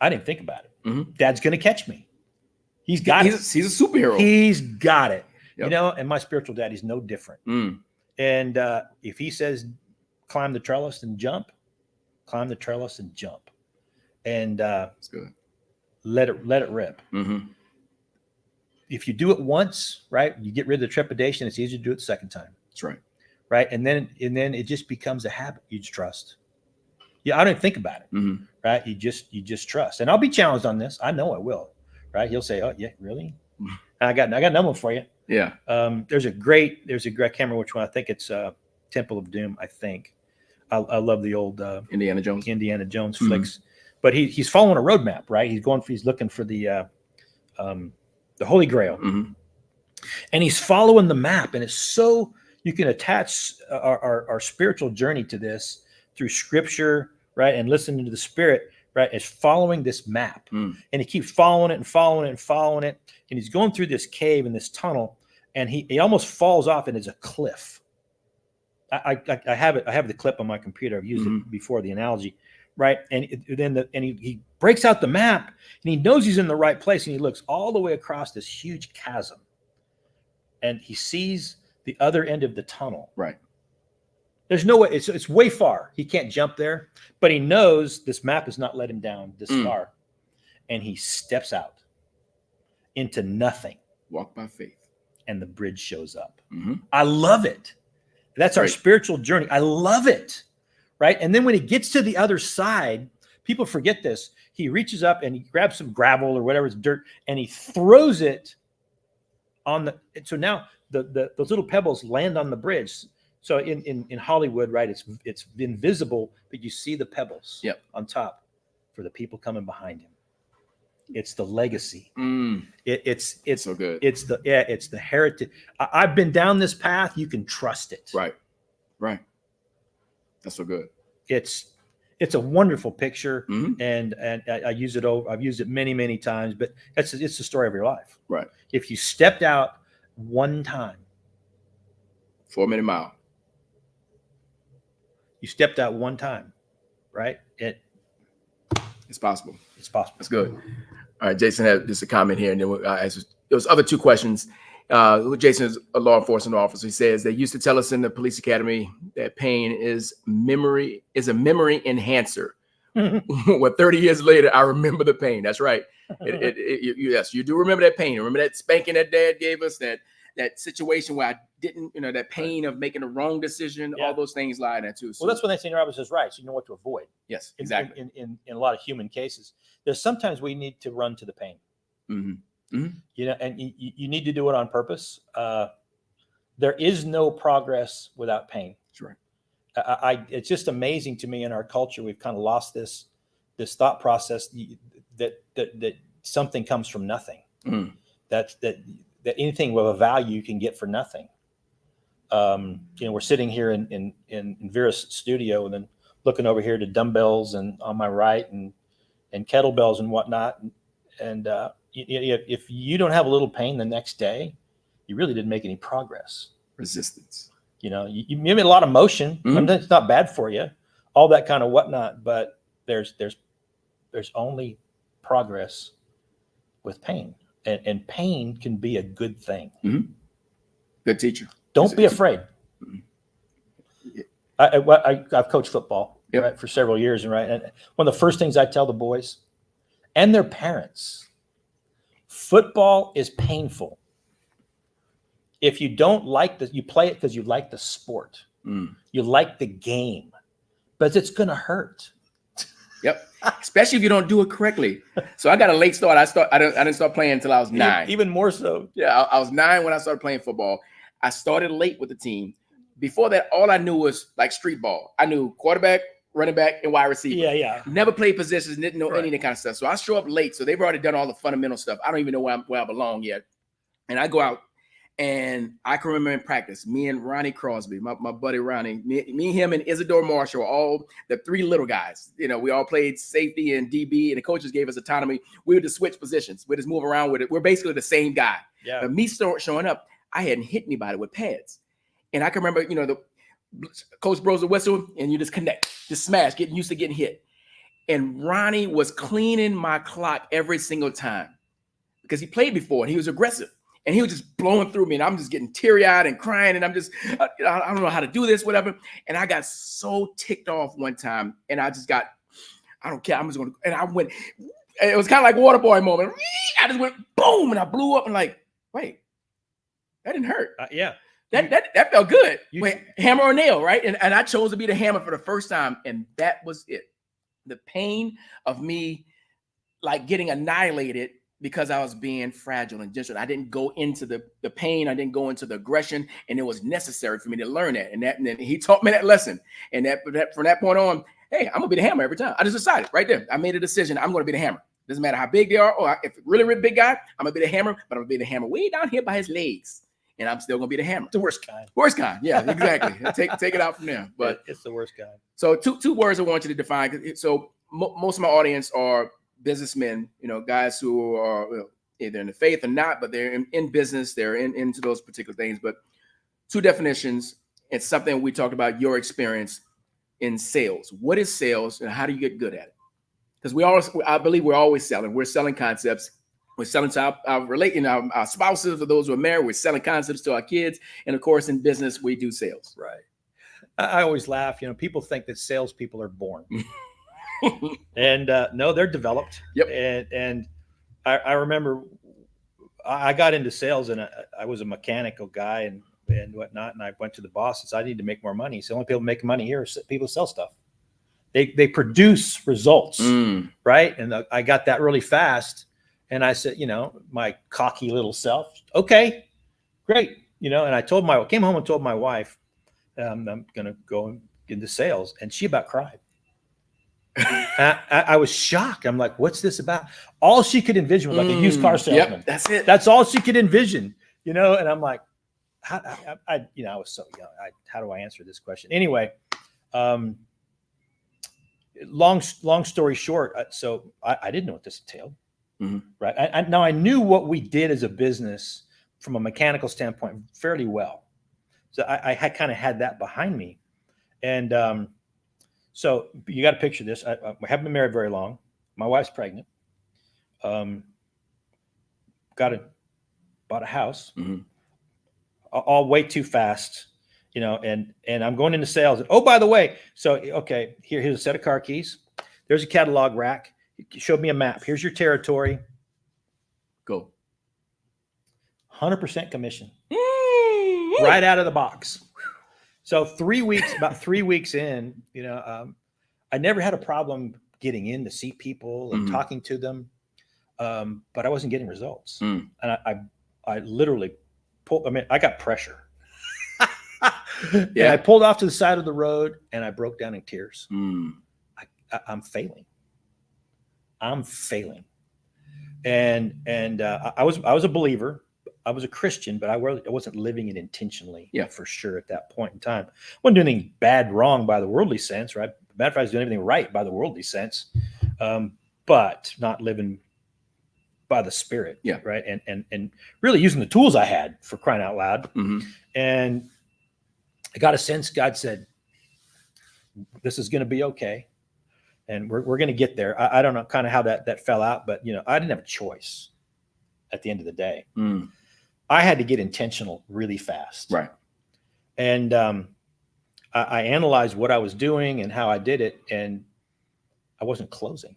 I didn't think about it. Dad's going to catch me. He's got it. He's a superhero. He's got it. Yep. You know, and my spiritual dad is no different. And if he says, climb the trellis and jump, climb the trellis and jump. And that's good. Let it rip. If you do it once, right, you get rid of the trepidation. It's easier to do it the second time. That's right. Right. And then it just becomes a habit. You just trust. Yeah, I don't even think about it. Right. You just trust. And I'll be challenged on this. I know I will. Right. He'll say, oh, yeah, really? I got another one for you. Yeah. There's a great, I can't remember which one. I think it's Temple of Doom, I think. I love the old Indiana Jones flicks. But he's following a roadmap, right? He's looking for the Holy Grail. And he's following the map. And it's so, you can attach our spiritual journey to this through scripture, right? And listening to the Spirit, right? Is following this map. And he keeps following it and following it and following it. And he's going through this cave and this tunnel, and he almost falls off, and it's a cliff. I have it. I have the clip on my computer. I've used it before, the analogy, right? And he breaks out the map, and he knows he's in the right place, and he looks all the way across this huge chasm, and he sees the other end of the tunnel. Right. There's no way. It's way far. He can't jump there, but he knows this map has not let him down this far, and he steps out into nothing. Walk by faith. And the bridge shows up. I love it. That's our spiritual journey. I love it. Right. And then when he gets to the other side, people forget this. He reaches up and he grabs some gravel or whatever, it's dirt, and he throws it on the. So now those little pebbles land on the bridge. So in Hollywood, right, it's invisible, but you see the pebbles on top for the people coming behind him. It's the legacy. It's so good. It's the heritage. I've been down this path. You can trust it. Right. That's so good. It's a wonderful picture, and I use it over. I've used it many times, but it's the story of your life. Right. If you stepped out one time, 4-minute mile. You stepped out one time, right? It's possible. It's possible. That's good. All right, Jason had just a comment here, and then there's other two questions. Jason is a law enforcement officer. He says they used to tell us in the police academy that pain is a memory enhancer. Well, 30 years later, I remember the pain. That's right. Yes, you do remember that pain. Remember that spanking that dad gave us, that situation where I didn't, that pain of making the wrong decision, all those things lie in that too. So, well, that's when they say neurobiology is right. So you know what to avoid. Yes, exactly. In a lot of human cases, there's sometimes we need to run to the pain. And you need to do it on purpose. There is no progress without pain. That's right. It's just amazing to me in our culture. We've kind of lost this thought process that something comes from nothing. That anything with a value you can get for nothing. We're sitting here in Verus studio, and then looking over here to dumbbells and on my right and kettlebells and whatnot. And if you don't have a little pain the next day, you really didn't make any progress. Resistance. You made a lot of motion. It's not bad for you, all that kind of whatnot. But there's only progress with pain, and pain can be a good thing. Good teacher. Don't be afraid. I've coached football right, for several years, and one of the first things I tell the boys and their parents, football is painful. If you don't like you play it because you like the sport, you like the game, but it's going to hurt. Yep. Especially if you don't do it correctly. So I got a late start. I didn't start playing until I was 9. Even more so. Yeah, I was 9 when I started playing football. I started late with the team. Before that, all I knew was like street ball. I knew quarterback, running back, and wide receiver. Yeah. Never played positions, didn't know any of that kind of stuff. So I show up late. So they've already done all the fundamental stuff. I don't even know where I belong yet. And I go out, and I can remember in practice, me and Ronnie Crosby, my buddy Ronnie, me, him, and Isidore Marshall, all the 3 little guys. We all played safety and DB, and the coaches gave us autonomy. We would just switch positions. We just move around with it. We're basically the same guy. Yeah. But me showing up, I hadn't hit anybody with pads. And I can remember, the coach blows the whistle and you just connect, just smash, getting used to getting hit. And Ronnie was cleaning my clock every single time because he played before and he was aggressive. And he was just blowing through me and I'm just getting teary-eyed and crying. And I'm just, I don't know how to do this, whatever. And I got so ticked off one time and I just got, I don't care. I'm just going to, and I went, it was kind of like water boy moment. I just went boom and I blew up and like, wait, that didn't hurt. Yeah. That felt good. Wait, hammer or nail, right? And I chose to be the hammer for the first time. And that was it. The pain of me like getting annihilated because I was being fragile and gentle. I didn't go into the pain. I didn't go into the aggression. And it was necessary for me to learn that. And then he taught me that lesson. And that from that point on, hey, I'm going to be the hammer every time. I just decided right there. I made a decision. I'm going to be the hammer. Doesn't matter how big they are. Or if it's really big guy, I'm going to be the hammer. But I'm going to be the hammer way down here by his legs. And I'm still going to be the hammer. The worst kind. Worst kind. Yeah, exactly. take it out from there. But it's the worst kind. So two words I want you to define. So most of my audience are businessmen, guys who are either in the faith or not, but they're in business. They're into those particular things. But two definitions. It's something we talked about your experience in sales. What is sales and how do you get good at it? Because I believe we're always selling. We're selling concepts. We're selling to our spouses, for those who are married. We're selling concepts to our kids. And of course, in business, we do sales. Right. I always laugh. People think that salespeople are born. And no, they're developed. Yep. And I remember I got into sales and I was a mechanical guy and whatnot. And I went to the boss and said, I need to make more money. So the only people making money here are people who sell stuff. They produce results, right? And I got that really fast. And I said, my cocky little self, okay, great. And I came home and told my wife, I'm going to go into sales. And she about cried. I was shocked. I'm like, what's this about? All she could envision was like a used car salesman. Yep, that's it. That's all she could envision, and I'm like, I was so young. How do I answer this question? Anyway, long story short, so I didn't know what this entailed. Mm-hmm. Right. Now I knew what we did as a business from a mechanical standpoint fairly well. So I had kind of had that behind me. And so you got to picture this. I haven't been married very long. My wife's pregnant. Bought a house, all way too fast, and I'm going into sales. And, oh, by the way, so, okay, here's a set of car keys. There's a catalog rack. He showed me a map. Here's your territory. Go. 100% commission. Right out of the box. So about 3 weeks in, I never had a problem getting in to see people and talking to them. But I wasn't getting results. And I literally I got pressure. Yeah. And I pulled off to the side of the road and I broke down in tears. I'm failing. And I was a believer. I was a Christian, but I wasn't living it intentionally. Yeah, for sure. At that point in time, I wasn't doing anything bad, wrong by the worldly sense, right? Matter of fact, I was doing everything right by the worldly sense, but not living by the Spirit. Yeah, right. And really using the tools I had, for crying out loud. And I got a sense God said, "This is going to be okay." And we're going to get there. I don't know kind of how that fell out, but I didn't have a choice at the end of the day. I had to get intentional really fast. Right. And I analyzed what I was doing and how I did it, and I wasn't closing.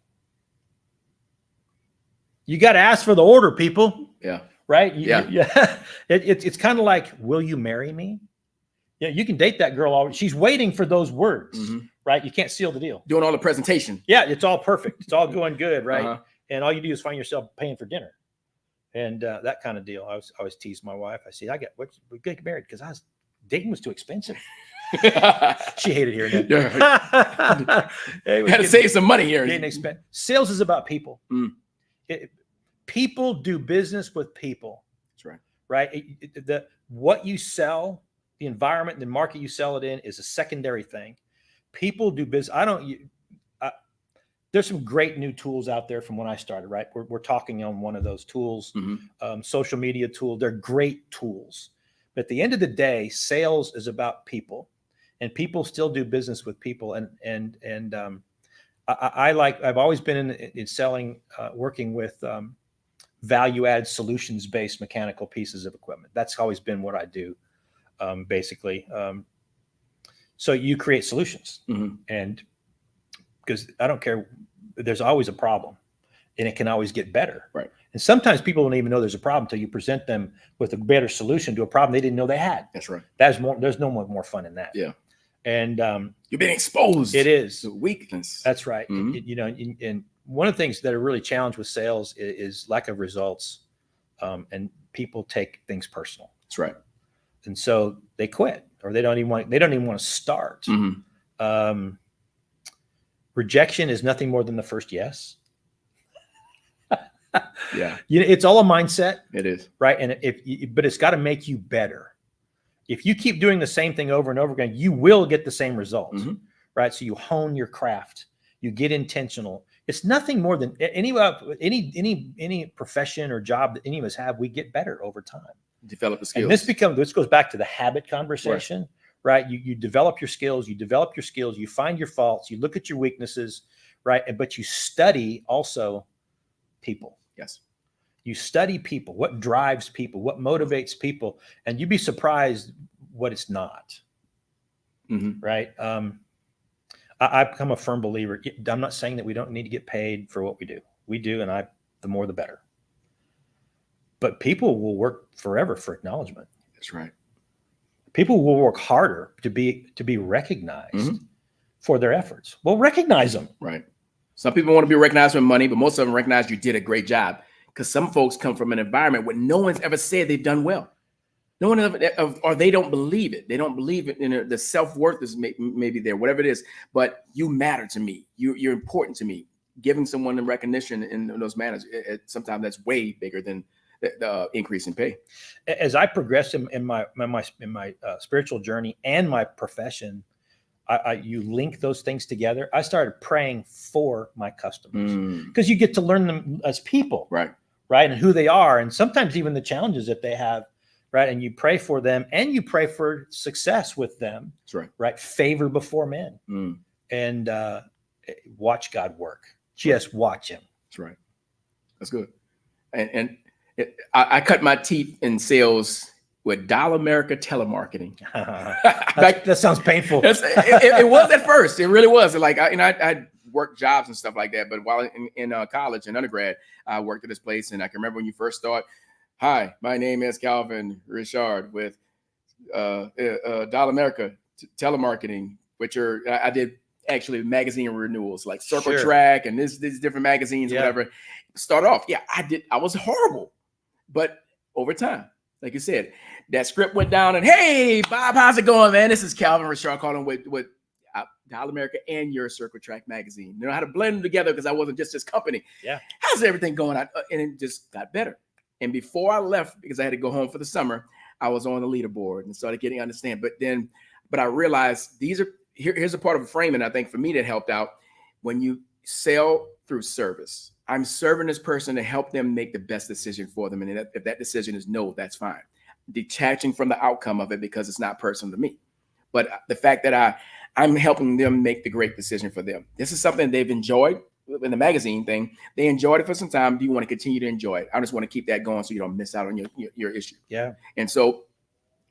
You got to ask for the order, people. Yeah. Right. Yeah. It's kind of like, will you marry me? Yeah. You can date that girl already. She's waiting for those words. Right? You can't seal the deal. Doing all the presentation. Yeah, it's all perfect. It's all going good, right? And all you do is find yourself paying for dinner, and that kind of deal. I always tease my wife. I say, we get married because dating was too expensive. She hated hearing that. Hey, we got to save some money here. Sales is about people. People do business with people. That's right. Right. What you sell, the environment, the market you sell it in is a secondary thing. People do business. there's some great new tools out there from when I started, right? We're talking on one of those tools, social media tool. They're great tools. But at the end of the day, sales is about people, and people still do business with people. I've always been in selling, working with value add solutions based mechanical pieces of equipment. That's always been what I do, basically. So you create solutions, and because I don't care, there's always a problem, and it can always get better. Right. And sometimes people don't even know there's a problem until you present them with a better solution to a problem they didn't know they had. That's right. There's no more fun in that. Yeah. And you're being exposed. It is to weakness. That's right. And one of the things that are really challenged with sales is lack of results, and people take things personal. That's right. And so they quit, or they don't even want to start. Rejection is nothing more than the first yes. Yeah. It's all a mindset. It is. Right. And but it's got to make you better. If you keep doing the same thing over and over again, you will get the same results. Right. So you hone your craft, you get intentional. It's nothing more than any profession or job that any of us have. We get better over time. Develop the skills. And this goes back to the habit conversation. Right. You develop your skills, you find your faults, you look at your weaknesses, right? But you study also people. Yes. You study people, what drives people, what motivates people, and you'd be surprised what it's not. Right. I've become a firm believer. I'm not saying that we don't need to get paid for what we do. We do. And the more, the better. But people will work forever for acknowledgement. That's right. People will work harder to be recognized for their efforts. Well, recognize them. Right. Some people want to be recognized for money, but most of them recognize you did a great job, because some folks come from an environment where no one's ever said they've done well. No one ever, or they don't believe it. They don't believe it. The self-worth is maybe there, whatever it is. But you matter to me. You're important to me. Giving someone the recognition in those manners, sometimes that's way bigger than the increase in pay. As I progressed in my spiritual journey and my profession, you link those things together. I started praying for my customers, because you get to learn them as people, right, and who they are, and sometimes even the challenges that they have, right. And you pray for them, and you pray for success with them. That's right. Right, favor before men, and watch God work. Just watch Him. That's right. That's good. And I cut my teeth in sales with America telemarketing. That sounds painful. It was at first. It really was. Like I worked jobs and stuff like that. But while in college and undergrad, I worked at this place, and I can remember when you first start. Hi, my name is Calvin Richard with America telemarketing, which I did actually magazine renewals like Circle Track and these different magazines, whatever. Start off, I was horrible. But over time, like you said, that script went down, and hey, Bob, how's it going, man? This is Calvin Richard calling with America and your Circle Track magazine. You know how to blend them together, because I wasn't just this company. Yeah. How's everything going? And it just got better. And before I left, because I had to go home for the summer, I was on the leaderboard and started getting understand. But I realized here's a part of a framing, I think, for me that helped out. When you sell through service, I'm serving this person to help them make the best decision for them. And if that decision is no, that's fine. Detaching from the outcome of it, because it's not personal to me. But the fact that I'm helping them make the great decision for them. This is something they've enjoyed in the magazine thing. They enjoyed it for some time. Do you want to continue to enjoy it? I just want to keep that going so you don't miss out on your issue. Yeah. And so,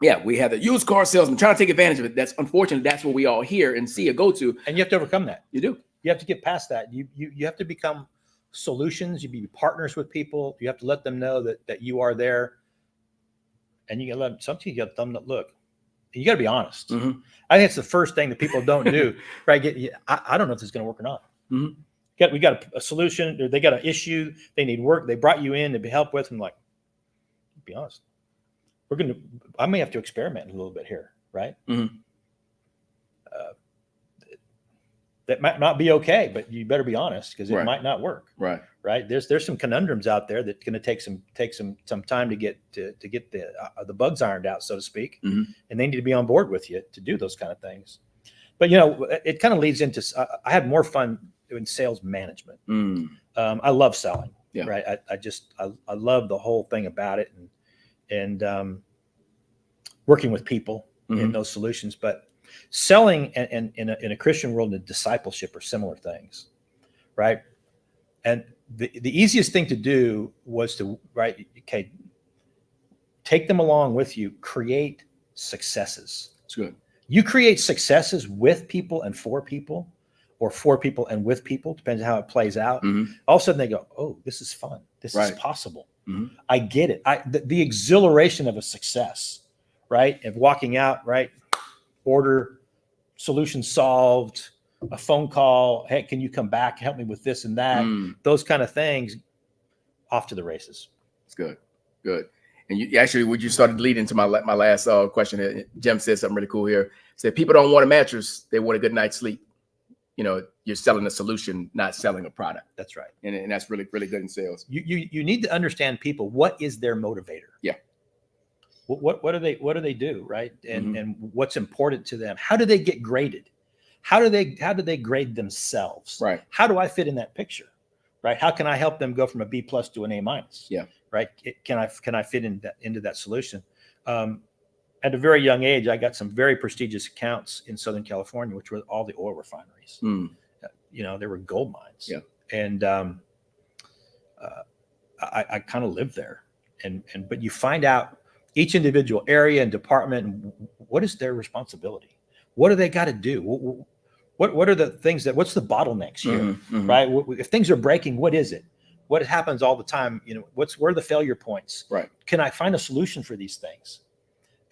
we have the used car salesman trying to take advantage of it. That's unfortunate. That's what we all hear and see or go to. And you have to overcome that. You do. You have to get past that. You have to become solutions. You be partners with people. You have to let them know that you are there. And you got to sometimes you got to tell them, look, you got to be honest. I think it's the first thing that people don't do, right? I don't know if this is going to work or not. We got a solution, or they got an issue, they need work, they brought you in to be help with, and like, be honest, I may have to experiment a little bit here, right? That might not be okay, but you better be honest, because it might not work. Right. There's some conundrums out there that's going to take some time to get the bugs ironed out, so to speak, and they need to be on board with you to do those kind of things. But it kind of leads into I had more fun in sales management. I love selling. Yeah. Right. I love the whole thing about it, and working with people in those solutions. But selling and in a Christian world and discipleship are similar things, right? And the easiest thing to do was to take them along with you, create successes. That's good. You create successes with people and for people, or for people and with people, depends on how it plays out. All of a sudden they go, oh, this is fun. This is possible. I get it. The exhilaration of a success, right? Of walking out, right? Order, solution solved, a phone call. Hey, can you come back? Help me with this and that. Those kind of things, off to the races. It's good. Good. And you actually, would you started leading to my last question. Jim said something really cool here. Said people don't want a mattress; they want a good night's sleep. You know, you're selling a solution, not selling a product. That's right, and that's really, really good in sales. You need to understand people. What is their motivator? Yeah. What do they do, right? And what's important to them? How do they get graded? How do they grade themselves? Right. How do I fit in that picture? Right. How can I help them go from a B+ to an A-? Yeah. Right. Can I fit into that solution? At a very young age, I got some very prestigious accounts in Southern California, which were all the oil refineries. You know, they were gold mines. Yeah. And I kind of lived there. But you find out each individual area and department, what is their responsibility? What do they got to do? What are the things what's the bottlenecks here, right? If things are breaking, what is it? What happens all the time? You know, where are the failure points? Right. Can I find a solution for these things?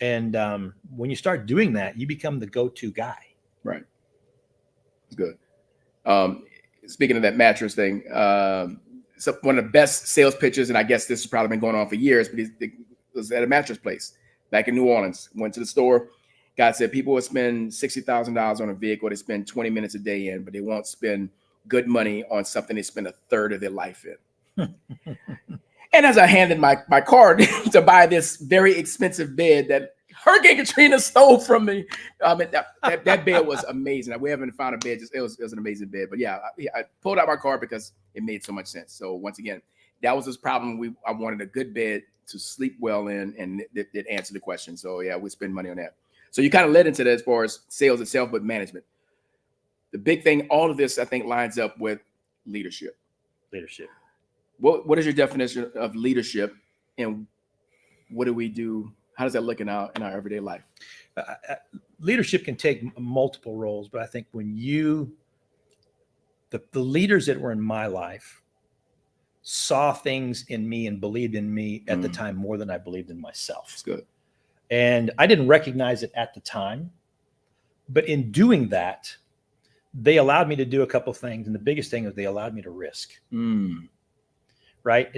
And when you start doing that, you become the go-to guy. Right. Good. Speaking of that mattress thing, so one of the best sales pitches, and I guess this has probably been going on for years, but it was at a mattress place back in New Orleans. Went to the store. Guy said people would spend $60,000 on a vehicle they spend 20 minutes a day in, but they won't spend good money on something they spend a third of their life in. And as I handed my card to buy this very expensive bed that Hurricane Katrina stole from me, that bed was amazing. We haven't found a bed. It was an amazing bed. But yeah, I pulled out my card because it made so much sense. So once again, that was this problem. I wanted a good bed to sleep well in, and it answered the question. So yeah, we spend money on that. So you kind of led into that as far as sales itself, but management. The big thing, all of this, I think, lines up with leadership. Leadership. What is your definition of leadership, and what do we do? How does that look in our everyday life? Leadership can take multiple roles, but I think when the leaders that were in my life saw things in me and believed in me at the time more than I believed in myself. That's good. And I didn't recognize it at the time, but in doing that, they allowed me to do a couple of things. And the biggest thing is they allowed me to risk. Right.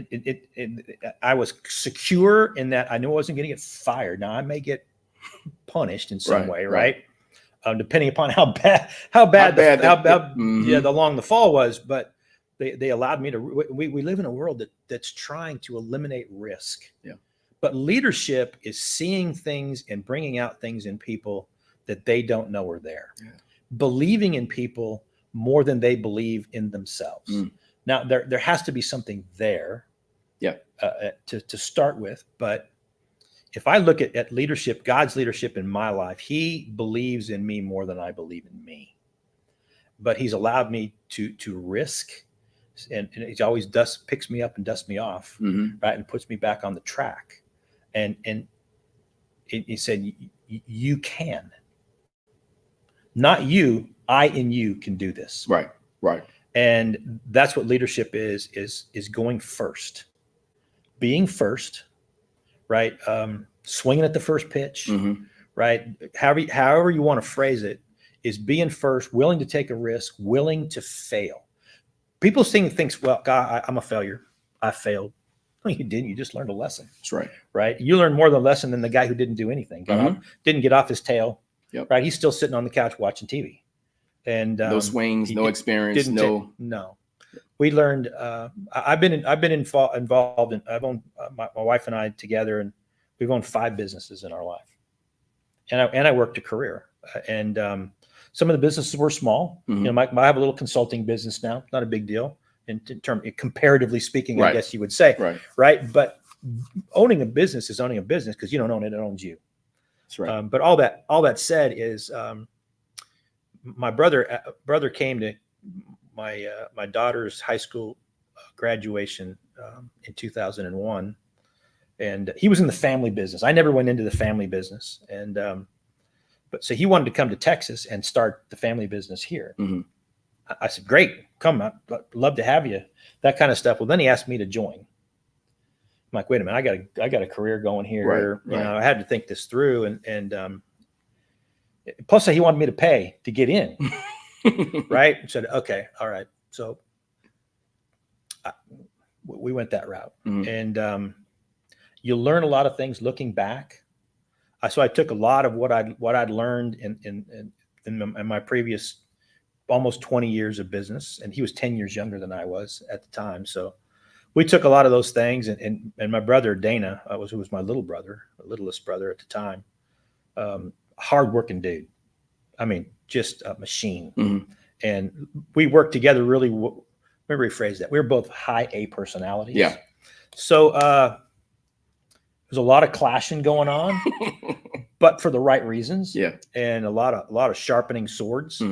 I was secure in that I knew I wasn't going to get fired. Now I may get punished in some way, right? Depending upon how long the fall was, but they allowed me to. We live in a world that's trying to eliminate risk. Yeah. But leadership is seeing things and bringing out things in people that they don't know are there. Yeah. Believing in people more than they believe in themselves. Now, there has to be something there, to start with. But if I look at leadership, God's leadership in my life, He believes in me more than I believe in me. But He's allowed me to risk, and He always picks me up and dusts me off, right, and puts me back on the track. And He said, "You can, not you. I in you can do this." Right. Right. And that's what leadership is going first, being first, right? Swinging at the first pitch, right? However you want to phrase it, is being first, willing to take a risk, willing to fail. People think, well, God, I'm a failure. I failed. No, you didn't. You just learned a lesson. That's right. Right. You learned more of the lesson than the guy who didn't do anything. Didn't get off his tail. Yep. Right. He's still sitting on the couch watching TV. And no swings, no experience, no. We learned. I've been involved in. I've owned my wife and I together, and we've owned 5 businesses in our life. And I worked a career, and Some of the businesses were small. You know, I have a little consulting business now, not a big deal in term, comparatively speaking, I guess you would say, right? But owning a business is owning a business because you don't own it, it owns you. That's right. But all that said is, my brother came to my daughter's high school graduation in 2001, and he was in the family business. I never went into the family business, and but so he wanted to come to Texas and start the family business here. I said, "Great, come! I'd love to have you." That kind of stuff. Well, then he asked me to join. I'm like, "Wait a minute! I got a career going here. You know, I had to think this through, and plus he wanted me to pay to get in." Right? I said, "Okay, all right." So we went that route, and you learn a lot of things looking back. So I took a lot of what I'd learned in my previous almost 20 years of business, and he was 10 years younger than I was at the time. So we took a lot of those things, and my brother Dana who was my littlest brother at the time, hardworking dude. I mean, just a machine. And we worked together really. Let me rephrase that. We were both high A personalities. Yeah. So there's a lot of clashing going on, but for the right reasons. Yeah. And a lot of sharpening swords.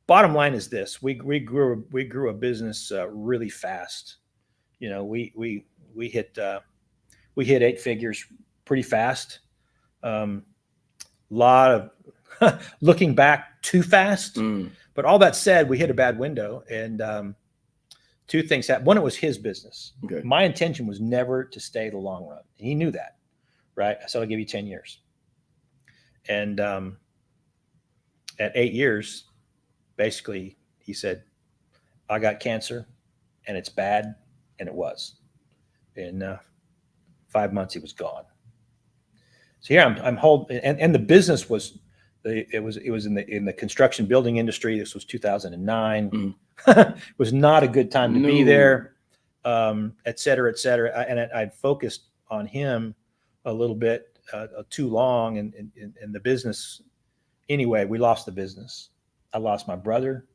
Bottom line is this: we grew a business really fast. You know, we hit 8 figures pretty fast. Lot of looking back too fast. But all that said, we hit a bad window, and 2 things happened. One, it was his business. Okay. My intention was never to stay the long run. And he knew that, right? I said, I'll give you 10 years. And at 8 years, basically, he said, I got cancer, and it's bad, and it was. In 5 months, he was gone. So here I'm holding, and the business was. It was in the construction building industry. This was 2009. It was not a good time to be there, et cetera, et cetera. And I'd focused on him a little bit too long, and the business. Anyway, we lost the business. I lost my brother,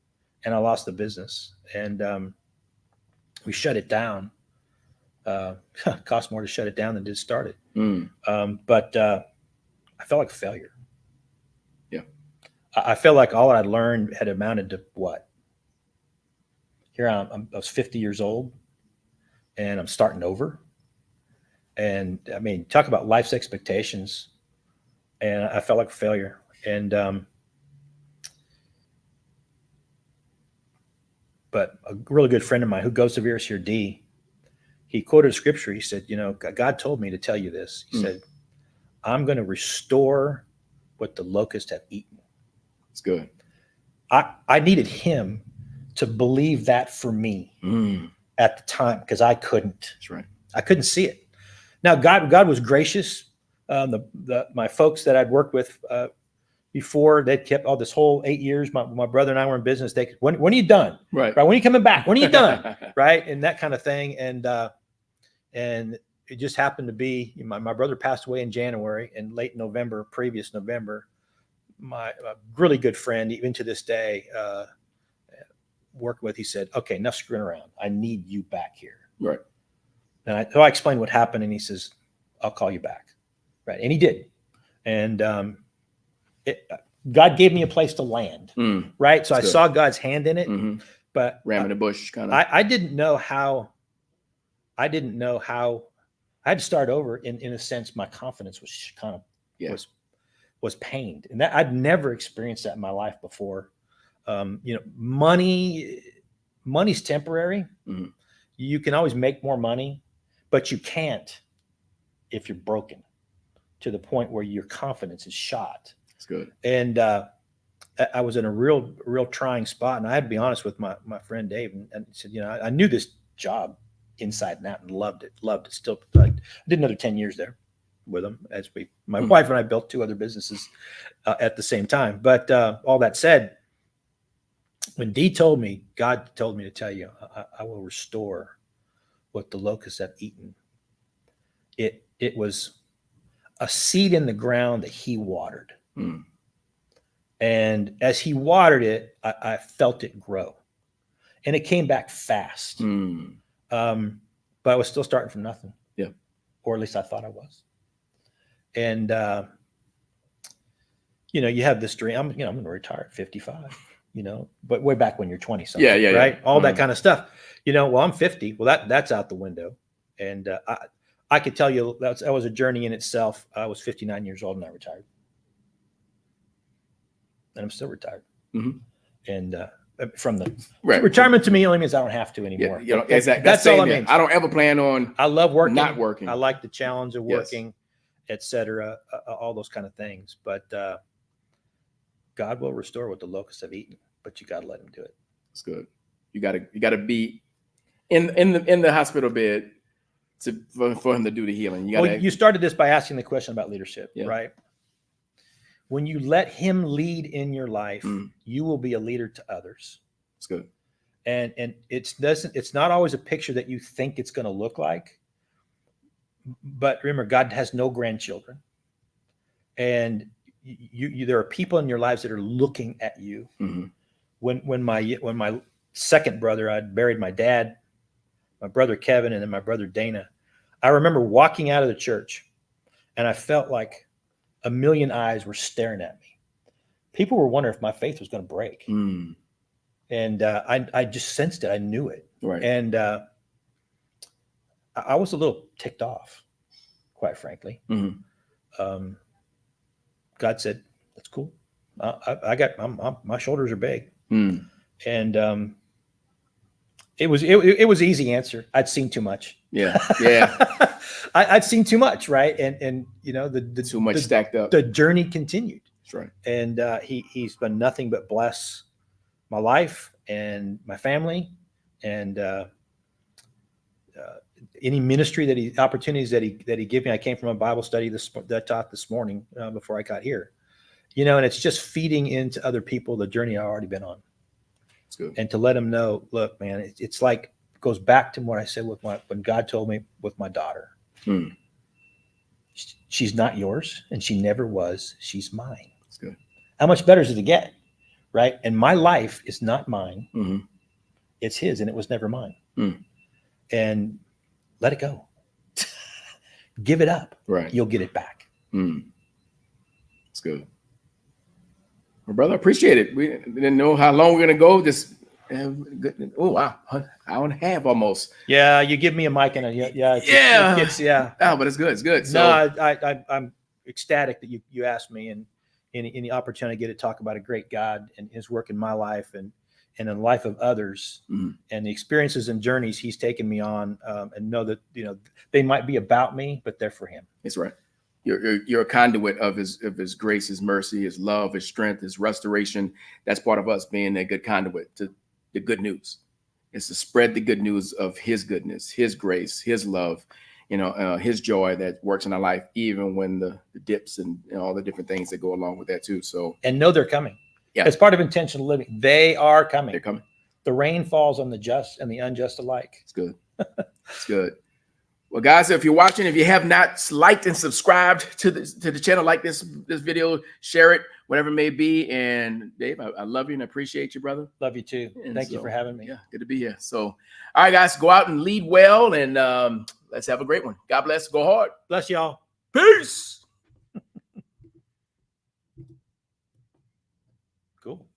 and I lost the business, and we shut it down. Cost more to shut it down than did start it. But I felt like a failure. I felt like all I'd learned had amounted to what? Here I was 50 years old, and I'm starting over. And I mean, talk about life's expectations. And I felt like a failure. And but a really good friend of mine who goes to Verus here, D, he quoted a scripture. He said, you know, God told me to tell you this. He said, I'm going to restore what the locusts have eaten. It's good. I needed him to believe that for me at the time, because I couldn't. That's right. I couldn't see it. Now, God was gracious. My folks that I'd worked with before, they kept this whole 8 years. My brother and I were in business. When are you done? Right. When are you coming back? When are you done? Right. And that kind of thing. And it just happened to be my brother passed away in January, and late November, previous November, my really good friend, even to this day, working with, he said, okay, enough screwing around. I need you back here. Right. And so I explained what happened, and he says, I'll call you back. Right. And he did. And God gave me a place to land. Right. So I saw God's hand in it, but ram in the bush kind of. I didn't know how. I had to start over in a sense. My confidence was kind of was pained, and that I'd never experienced that in my life before. You know, money's temporary. You can always make more money, but you can't if you're broken to the point where your confidence is shot. That's good. And I was in a real trying spot, and I had to be honest with my friend Dave, and said, you know, I knew this job inside and out and loved it. Still, I did another 10 years there with him, as my wife and I built 2 other businesses at the same time. But all that said, when D told me, God told me to tell you, I will restore what the locusts have eaten. It was a seed in the ground that he watered. And as he watered it, I felt it grow, and it came back fast. But I was still starting from nothing. Yeah. Or at least I thought I was. And, you know, you have this dream. I'm going to retire at 55, you know, but way back when you're 20 something, right? All that kind of stuff, you know, well, I'm 50. Well, that's out the window. And, I could tell you that was a journey in itself. I was 59 years old and I retired. And I'm still retired. And, from the retirement to me only means I don't have to anymore. Yeah, you know, exactly. That's all I mean. I don't ever plan on. I love working, not working. I like the challenge of working, etc. All those kind of things. But God will restore what the locusts have eaten. But you got to let Him do it. That's good. You got to be in the hospital bed for Him to do the healing. You started this by asking the question about leadership, right? When you let Him lead in your life, you will be a leader to others. That's good. And it's not always a picture that you think it's going to look like. But remember, God has no grandchildren. And there are people in your lives that are looking at you. When my second brother, I'd buried my dad, my brother Kevin, and then my brother Dana. I remember walking out of the church and I felt like a million eyes were staring at me. People were wondering if my faith was going to break. And I just sensed it. I knew it. Right. And I was a little ticked off, quite frankly. God said, "That's cool. My shoulders are big." And it was easy answer. I'd seen too much. Yeah. I'd seen too much, right? And you know, the too much stacked up. The journey continued. That's right. And he's been nothing but bless my life and my family, and any ministry opportunities that he gave me. I came from a Bible study that I taught this morning before I got here, you know, and it's just feeding into other people the journey I've already been on. That's good. And to let them know, look, man, it's like goes back to what I said when God told me with my daughter. She's not yours, and she never was. She's mine. That's good. How much better does it get, right? And my life is not mine. It's His, and it was never mine. And let it go. Give it up. Right. You'll get it back. That's good. Well, brother, I appreciate it. We didn't know how long we're going to go. Just oh wow, hour and a half almost. Yeah, you give me a mic and but it's good. It's good. So, no, I'm ecstatic that you asked me, and any opportunity to get to talk about a great God and His work in my life and in the life of others, and the experiences and journeys He's taken me on, and know that, you know, they might be about me, but they're for Him. That's right. You're a conduit of his grace, His mercy, His love, His strength, His restoration. That's part of us being a good conduit to the good news. It's to spread the good news of His goodness, His grace, His love, you know, His joy that works in our life, even when the dips and all the different things that go along with that too. So, and know they're coming. Yeah, as part of intentional living, they are coming. They're coming. The rain falls on the just and the unjust alike. It's good. It's good. Well, guys, if you're watching, if you have not liked and subscribed to the channel, like this video, share it, whatever it may be. And Dave, I love you and appreciate you, brother. Love you too. And thank you for having me. Yeah, good to be here. So, all right, guys, go out and lead well, and let's have a great one. God bless. Go hard. Bless y'all. Peace. Cool.